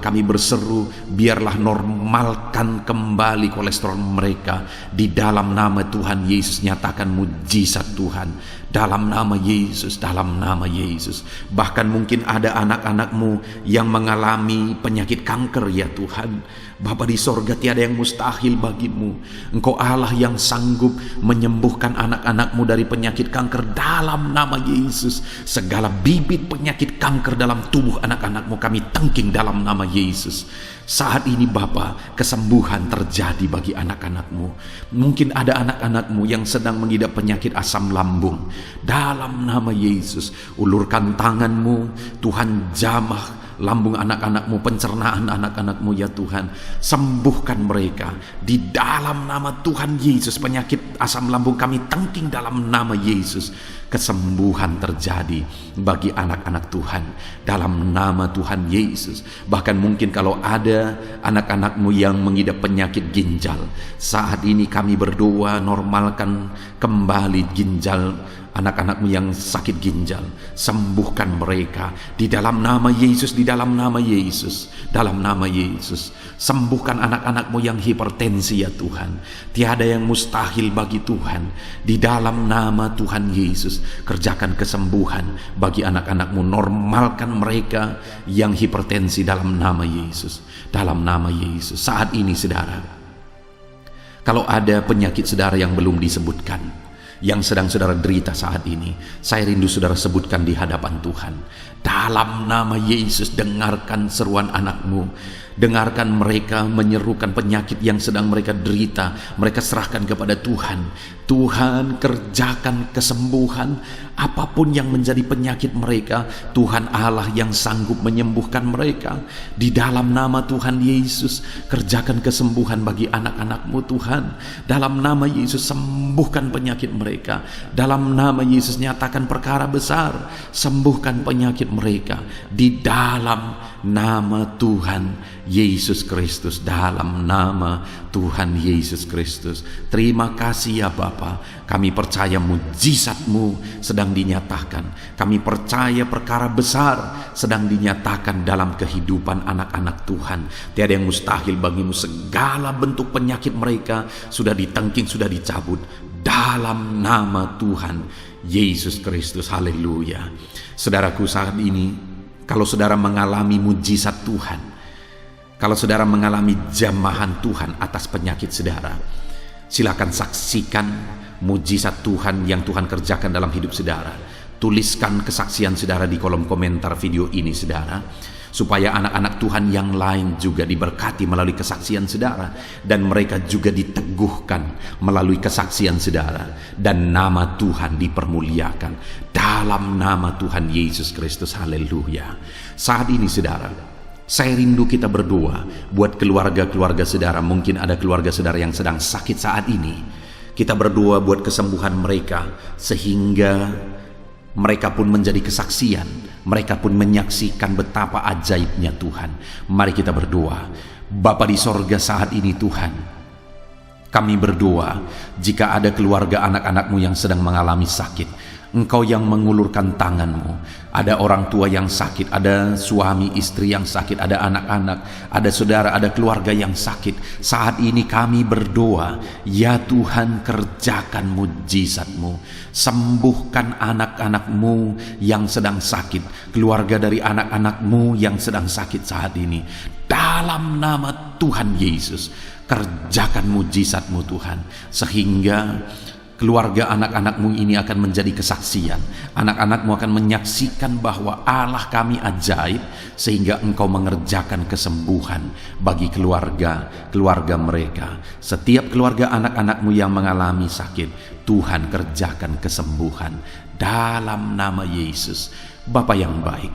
kami berseru, biarlah normalkan kembali kolesterol mereka. Di dalam nama Tuhan Yesus, nyatakan mujizat Tuhan. Dalam nama Yesus, dalam nama Yesus. Bahkan mungkin ada anak-anak-Mu yang mengalami penyakit kanker ya Tuhan. Bapa di sorga, tiada yang mustahil bagimu. Engkau Allah yang sanggup menyembuhkan anak-anak-Mu dari penyakit kanker dalam nama Yesus. Segala bibit penyakit kanker dalam tubuh anak-anak-Mu kami tengking dalam nama Yesus. Saat ini Bapa, kesembuhan terjadi bagi anak-anak-Mu. Mungkin ada anak-anak-Mu yang sedang mengidap penyakit asam lambung. Dalam nama Yesus, ulurkan tangan-Mu, Tuhan jamah lambung anak-anak-Mu, pencernaan anak-anak-Mu ya Tuhan. Sembuhkan mereka di dalam nama Tuhan Yesus. Penyakit asam lambung kami tengking dalam nama Yesus. Kesembuhan terjadi bagi anak-anak Tuhan dalam nama Tuhan Yesus. Bahkan mungkin kalau ada anak-anak-Mu yang mengidap penyakit ginjal, saat ini kami berdoa, normalkan kembali ginjal anak-anak-Mu yang sakit ginjal. Sembuhkan mereka di dalam nama Yesus, di dalam nama Yesus, dalam nama Yesus. Sembuhkan anak-anak-Mu yang hipertensi ya Tuhan. Tiada yang mustahil bagi Tuhan. Di dalam nama Tuhan Yesus, kerjakan kesembuhan bagi anak-anak-Mu. Normalkan mereka yang hipertensi dalam nama Yesus, dalam nama Yesus. Saat ini saudara, kalau ada penyakit saudara yang belum disebutkan, yang sedang saudara derita saat ini, saya rindu saudara sebutkan di hadapan Tuhan. Dalam nama Yesus, dengarkan seruan anak-Mu. Dengarkan mereka menyerukan penyakit yang sedang mereka derita. Mereka serahkan kepada Tuhan. Tuhan, kerjakan kesembuhan. Apapun yang menjadi penyakit mereka, Tuhan Allah yang sanggup menyembuhkan mereka. Di dalam nama Tuhan Yesus, kerjakan kesembuhan bagi anak-anak-Mu Tuhan. Dalam nama Yesus, sembuhkan penyakit mereka. Dalam nama Yesus, nyatakan perkara besar. Sembuhkan penyakit mereka. Di dalam nama Tuhan Yesus Kristus. Dalam nama Tuhan Yesus Kristus. Terima kasih ya Bapa. Kami percaya mujizat-Mu sedang dinyatakan. Kami percaya perkara besar sedang dinyatakan dalam kehidupan anak-anak Tuhan. Tiada yang mustahil bagimu. Segala bentuk penyakit mereka sudah ditengking, sudah dicabut dalam nama Tuhan Yesus Kristus. Haleluya. Saudaraku, saat ini kalau saudara mengalami mujizat Tuhan, kalau saudara mengalami jamahan Tuhan atas penyakit saudara, silakan saksikan mujizat Tuhan yang Tuhan kerjakan dalam hidup saudara. Tuliskan kesaksian saudara di kolom komentar video ini saudara, supaya anak-anak Tuhan yang lain juga diberkati melalui kesaksian saudara, dan mereka juga diteguhkan melalui kesaksian saudara, dan nama Tuhan dipermuliakan dalam nama Tuhan Yesus Kristus. Haleluya. Saat ini saudara, saya rindu kita berdoa buat keluarga-keluarga saudara. Mungkin ada keluarga saudara yang sedang sakit saat ini. Kita berdoa buat kesembuhan mereka, sehingga mereka pun menjadi kesaksian. Mereka pun menyaksikan betapa ajaibnya Tuhan. Mari kita berdoa. Bapa di sorga, saat ini Tuhan, kami berdoa jika ada keluarga anak-anak-Mu yang sedang mengalami sakit, Engkau yang mengulurkan tangan-Mu. Ada orang tua yang sakit, ada suami istri yang sakit, ada anak-anak, ada saudara, ada keluarga yang sakit. Saat ini kami berdoa, ya Tuhan, kerjakan mujizat-Mu. Sembuhkan anak-anak-Mu yang sedang sakit, keluarga dari anak-anak-Mu yang sedang sakit saat ini. Dalam nama Tuhan Yesus, kerjakan mujizat-Mu Tuhan, sehingga keluarga anak-anak-Mu ini akan menjadi kesaksian. Anak-anak-Mu akan menyaksikan bahwa Allah kami ajaib, sehingga Engkau mengerjakan kesembuhan bagi keluarga mereka. Setiap keluarga anak-anak-Mu yang mengalami sakit, Tuhan kerjakan kesembuhan dalam nama Yesus. Bapa yang baik,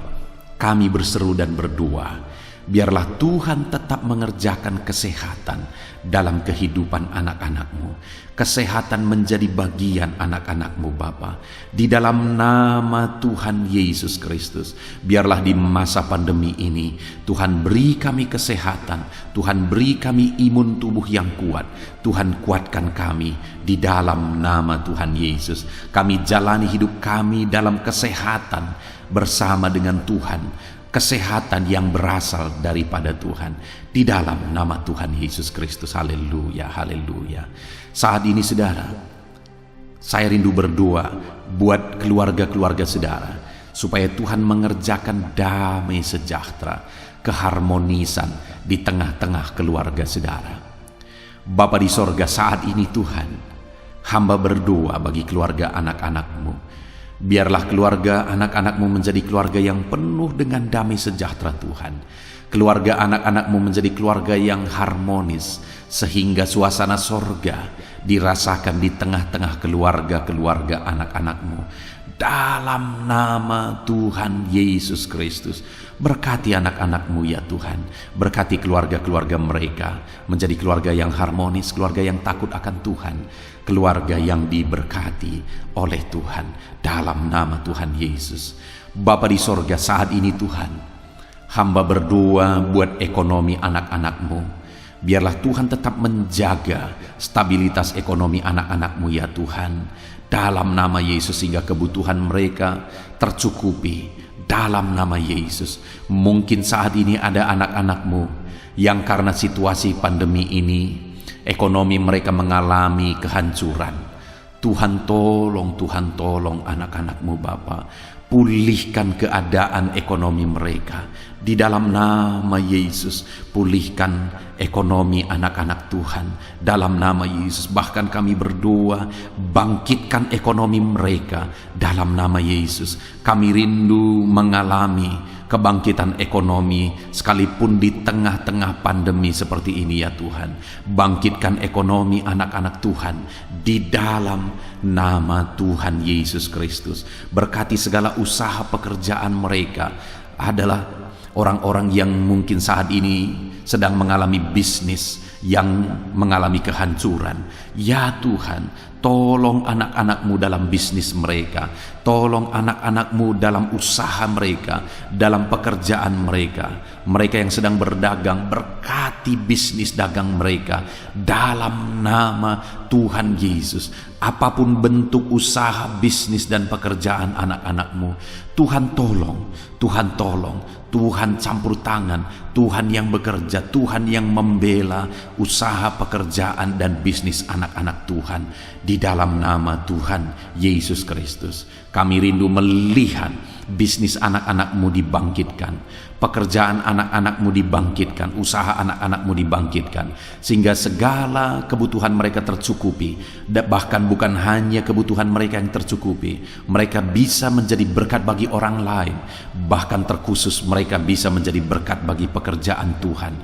kami berseru dan berdoa, biarlah Tuhan tetap mengerjakan kesehatan dalam kehidupan anak-anak-Mu. Kesehatan menjadi bagian anak-anak-Mu Bapa. Di dalam nama Tuhan Yesus Kristus, biarlah di masa pandemi ini Tuhan beri kami kesehatan, Tuhan beri kami imun tubuh yang kuat. Tuhan kuatkan kami di dalam nama Tuhan Yesus. Kami jalani hidup kami dalam kesehatan bersama dengan Tuhan. Kesehatan yang berasal daripada Tuhan, di dalam nama Tuhan Yesus Kristus. Haleluya, haleluya. Saat ini saudara, saya rindu berdoa buat keluarga-keluarga saudara, supaya Tuhan mengerjakan damai sejahtera, keharmonisan di tengah-tengah keluarga saudara. Bapa di sorga, saat ini Tuhan, hamba berdoa bagi keluarga anak-anak-Mu. Biarlah keluarga anak-anak-Mu menjadi keluarga yang penuh dengan damai sejahtera Tuhan. Keluarga anak-anak-Mu menjadi keluarga yang harmonis, sehingga suasana sorga dirasakan di tengah-tengah keluarga-keluarga anak-anak-Mu. Dalam nama Tuhan Yesus Kristus, berkati anak-anak-Mu ya Tuhan. Berkati keluarga-keluarga mereka menjadi keluarga yang harmonis, keluarga yang takut akan Tuhan, keluarga yang diberkati oleh Tuhan. Dalam nama Tuhan Yesus. Bapa di sorga, saat ini Tuhan, hamba berdoa buat ekonomi anak-anak-Mu. Biarlah Tuhan tetap menjaga stabilitas ekonomi anak-anak-Mu ya Tuhan. Dalam nama Yesus, sehingga kebutuhan mereka tercukupi dalam nama Yesus. Mungkin saat ini ada anak-anak-Mu yang karena situasi pandemi ini ekonomi mereka mengalami kehancuran. Tuhan tolong anak-anak-Mu Bapa. Pulihkan keadaan ekonomi mereka. Di dalam nama Yesus, pulihkan ekonomi anak-anak Tuhan. Dalam nama Yesus, bahkan kami berdoa, bangkitkan ekonomi mereka. Dalam nama Yesus, kami rindu mengalami kebangkitan ekonomi sekalipun di tengah-tengah pandemi seperti ini ya Tuhan. Bangkitkan ekonomi anak-anak Tuhan di dalam nama Tuhan Yesus Kristus. Berkati segala usaha pekerjaan mereka. Adalah orang-orang yang mungkin saat ini sedang mengalami bisnis yang mengalami kehancuran. Ya Tuhan, tolong anak-anak-Mu dalam bisnis mereka. Tolong anak-anak-Mu dalam usaha mereka, dalam pekerjaan mereka. Mereka yang sedang berdagang, berkati bisnis dagang mereka dalam nama Tuhan Yesus. Apapun bentuk usaha, bisnis dan pekerjaan anak-anak-Mu, Tuhan tolong, Tuhan tolong, Tuhan campur tangan, Tuhan yang bekerja, Tuhan yang membela usaha, pekerjaan dan bisnis anak-anak Tuhan di dalam nama Tuhan Yesus Kristus. Kami rindu melihat bisnis anak-anak-Mu dibangkitkan, pekerjaan anak-anak-Mu dibangkitkan, usaha anak-anak-Mu dibangkitkan, sehingga segala kebutuhan mereka tercukupi. Bahkan bukan hanya kebutuhan mereka yang tercukupi, mereka bisa menjadi berkat bagi orang lain. Bahkan terkhusus mereka bisa menjadi berkat bagi pekerjaan Tuhan.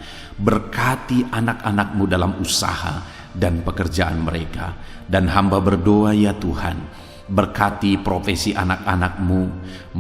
Berkati anak-anak-Mu dalam usaha dan pekerjaan mereka. Dan hamba berdoa ya Tuhan, berkati profesi anak-anak-Mu,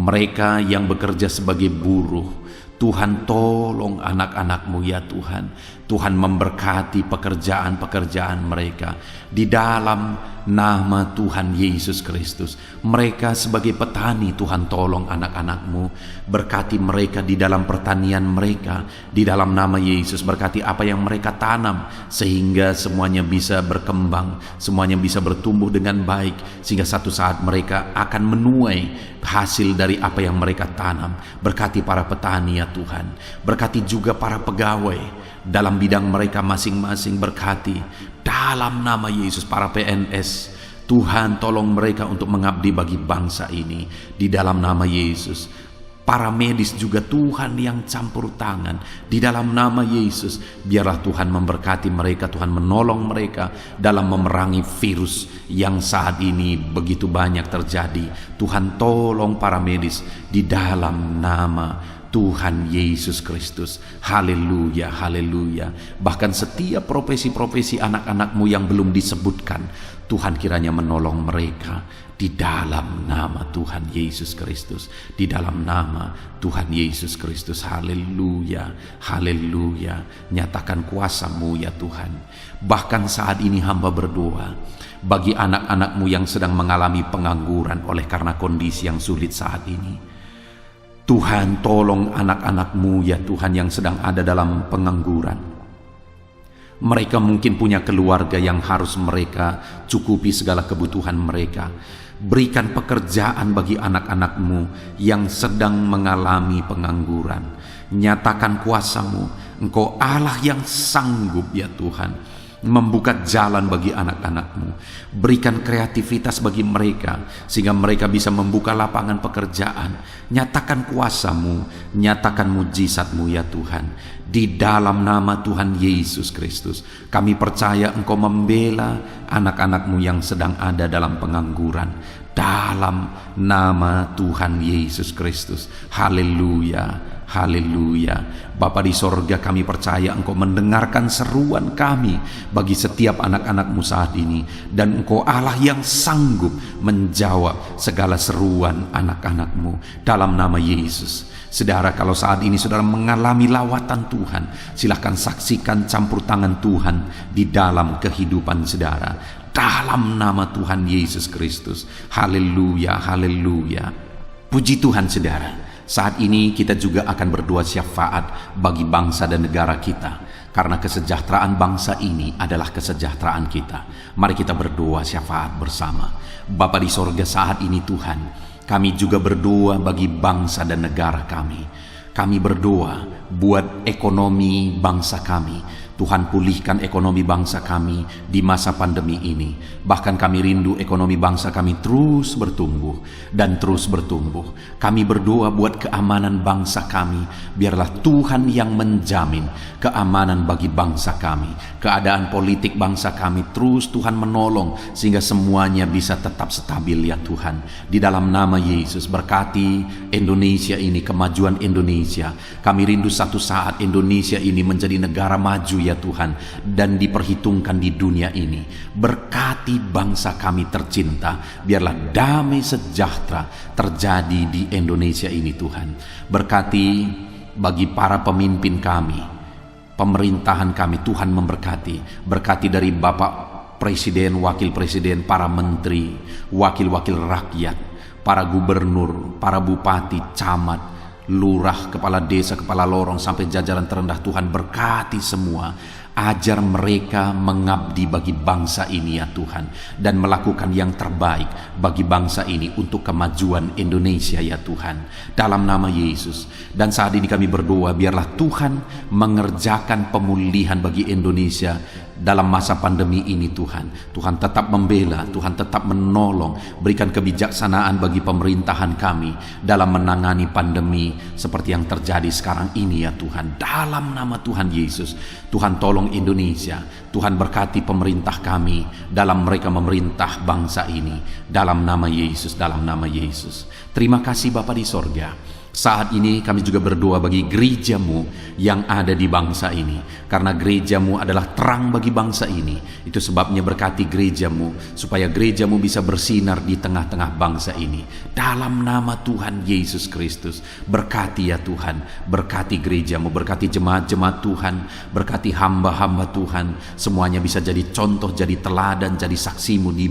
mereka yang bekerja sebagai buruh. Tuhan tolong anak-anak-Mu ya Tuhan. Tuhan memberkati pekerjaan-pekerjaan mereka di dalam nama Tuhan Yesus Kristus. Mereka sebagai petani, Tuhan tolong anak-anak-Mu. Berkati mereka di dalam pertanian mereka. Di dalam nama Yesus, berkati apa yang mereka tanam, sehingga semuanya bisa berkembang, semuanya bisa bertumbuh dengan baik, sehingga satu saat mereka akan menuai hasil dari apa yang mereka tanam. Berkati para petani ya Tuhan. Berkati juga para pegawai dalam bidang mereka masing-masing. Berkati dalam nama Yesus para PNS. Tuhan tolong mereka untuk mengabdi bagi bangsa ini di dalam nama Yesus. Para medis juga Tuhan yang campur tangan di dalam nama Yesus. Biarlah Tuhan memberkati mereka, Tuhan menolong mereka dalam memerangi virus yang saat ini begitu banyak terjadi. Tuhan tolong para medis di dalam nama Tuhan Yesus Kristus. Haleluya, haleluya. Bahkan setiap profesi-profesi anak-anak-Mu yang belum disebutkan, Tuhan kiranya menolong mereka di dalam nama Tuhan Yesus Kristus. Di dalam nama Tuhan Yesus Kristus. Haleluya, haleluya. Nyatakan kuasa-Mu ya Tuhan. Bahkan saat ini hamba berdoa bagi anak-anak-Mu yang sedang mengalami pengangguran oleh karena kondisi yang sulit saat ini. Tuhan tolong anak-anak-Mu ya Tuhan yang sedang ada dalam pengangguran. Mereka mungkin punya keluarga yang harus mereka cukupi segala kebutuhan mereka. Berikan pekerjaan bagi anak-anak-Mu yang sedang mengalami pengangguran. Nyatakan kuasa-Mu. Engkau Allah yang sanggup ya Tuhan membuka jalan bagi anak-anak-Mu. Berikan kreativitas bagi mereka sehingga mereka bisa membuka lapangan pekerjaan. Nyatakan kuasa-Mu, nyatakan mujizat-Mu ya Tuhan. Di dalam nama Tuhan Yesus Kristus, kami percaya Engkau membela anak-anak-Mu yang sedang ada dalam pengangguran. Dalam nama Tuhan Yesus Kristus. Haleluya. Haleluya. Bapa di sorga, kami percaya Engkau mendengarkan seruan kami bagi setiap anak-anak-Mu saat ini. Dan Engkau Allah yang sanggup menjawab segala seruan anak-anak-Mu dalam nama Yesus. Saudara, kalau saat ini saudara mengalami lawatan Tuhan, silahkan saksikan campur tangan Tuhan di dalam kehidupan saudara. Dalam nama Tuhan Yesus Kristus. Haleluya, haleluya. Puji Tuhan saudara. Saat ini kita juga akan berdoa syafaat bagi bangsa dan negara kita. Karena kesejahteraan bangsa ini adalah kesejahteraan kita. Mari kita berdoa syafaat bersama. Bapa di sorga, saat ini Tuhan, kami juga berdoa bagi bangsa dan negara kami. Kami berdoa buat ekonomi bangsa kami. Tuhan, pulihkan ekonomi bangsa kami di masa pandemi ini. Bahkan kami rindu ekonomi bangsa kami terus bertumbuh dan terus bertumbuh. Kami berdoa buat keamanan bangsa kami. Biarlah Tuhan yang menjamin keamanan bagi bangsa kami. Keadaan politik bangsa kami terus Tuhan menolong sehingga semuanya bisa tetap stabil ya Tuhan. Di dalam nama Yesus, berkati Indonesia ini, kemajuan Indonesia. Kami rindu satu saat Indonesia ini menjadi negara maju ya Tuhan, dan diperhitungkan di dunia ini. Berkati bangsa kami tercinta, biarlah damai sejahtera terjadi di Indonesia ini Tuhan. Berkati bagi para pemimpin kami, pemerintahan kami, Tuhan memberkati. Berkati dari Bapak Presiden, Wakil Presiden, para menteri, wakil-wakil rakyat, para gubernur, para bupati, camat, lurah, kepala desa, kepala lorong, sampai jajaran terendah. Tuhan berkati semua. Ajar mereka mengabdi bagi bangsa ini ya Tuhan, dan melakukan yang terbaik bagi bangsa ini untuk kemajuan Indonesia ya Tuhan, dalam nama Yesus. Dan saat ini kami berdoa, biarlah Tuhan mengerjakan pemulihan bagi Indonesia dalam masa pandemi ini Tuhan. Tuhan tetap membela, Tuhan tetap menolong, berikan kebijaksanaan bagi pemerintahan kami dalam menangani pandemi seperti yang terjadi sekarang ini ya Tuhan, dalam nama Tuhan Yesus. Tuhan tolong Indonesia, Tuhan berkati pemerintah kami dalam mereka memerintah bangsa ini, dalam nama Yesus, dalam nama Yesus. Terima kasih Bapa di sorga. Saat ini kami juga berdoa bagi gerejamu yang ada di bangsa ini, karena gerejamu adalah terang bagi bangsa ini. Itu sebabnya berkati gerejamu, supaya gerejamu bisa bersinar di tengah-tengah bangsa ini. Dalam nama Tuhan Yesus Kristus, berkati ya Tuhan, berkati gerejamu, berkati jemaat-jemaat Tuhan, berkati hamba-hamba Tuhan, semuanya bisa jadi contoh, jadi teladan, jadi saksimu di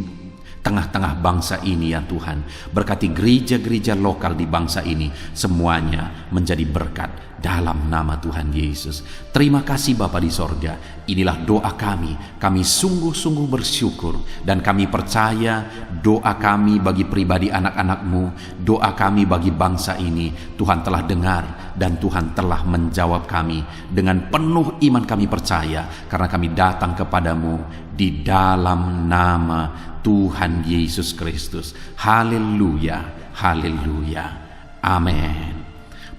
tengah-tengah bangsa ini ya Tuhan. Berkati gereja-gereja lokal di bangsa ini, semuanya menjadi berkat dalam nama Tuhan Yesus. Terima kasih Bapa di sorga. Inilah doa kami. Kami sungguh-sungguh bersyukur, dan kami percaya doa kami bagi pribadi anak-anak-Mu, doa kami bagi bangsa ini, Tuhan telah dengar dan Tuhan telah menjawab kami. Dengan penuh iman kami percaya, karena kami datang kepadamu di dalam nama Tuhan Yesus Kristus. Haleluya, haleluya, amin.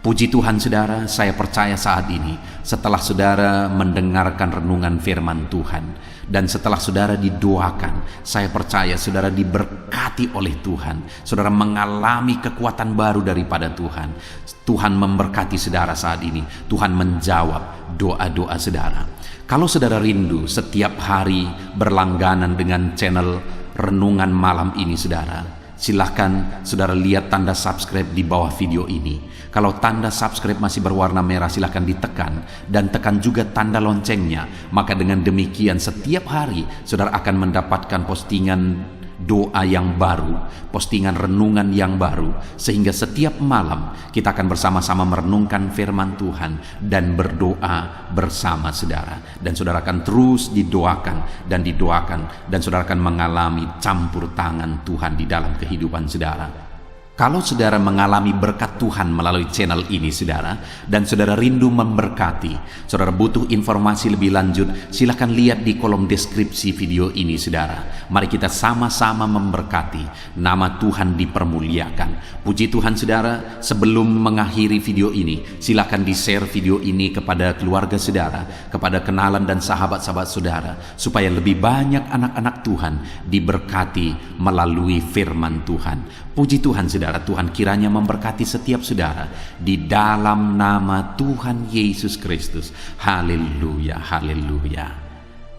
Puji Tuhan saudara, saya percaya saat ini setelah saudara mendengarkan renungan firman Tuhan, dan setelah saudara didoakan, saya percaya saudara diberkati oleh Tuhan. Saudara mengalami kekuatan baru daripada Tuhan. Tuhan memberkati saudara saat ini. Tuhan menjawab doa-doa saudara. Kalau saudara rindu setiap hari berlangganan dengan channel renungan malam ini saudara, silahkan saudara lihat tanda subscribe di bawah video ini. Kalau tanda subscribe masih berwarna merah, silahkan ditekan, dan tekan juga tanda loncengnya. Maka dengan demikian setiap hari saudara akan mendapatkan postingan doa yang baru, postingan renungan yang baru, sehingga setiap malam kita akan bersama-sama merenungkan firman Tuhan dan berdoa bersama saudara. Dan saudara akan terus didoakan dan didoakan, dan saudara akan mengalami campur tangan Tuhan di dalam kehidupan saudara. Kalau saudara mengalami berkat Tuhan melalui channel ini saudara, dan saudara rindu memberkati, saudara butuh informasi lebih lanjut, silahkan lihat di kolom deskripsi video ini saudara. Mari kita sama-sama memberkati, nama Tuhan dipermuliakan. Puji Tuhan saudara, sebelum mengakhiri video ini, silahkan di-share video ini kepada keluarga saudara, kepada kenalan dan sahabat-sahabat saudara, supaya lebih banyak anak-anak Tuhan diberkati melalui firman Tuhan. Puji Tuhan saudara, Tuhan kiranya memberkati setiap saudara di dalam nama Tuhan Yesus Kristus. Haleluya, haleluya,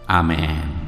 amin.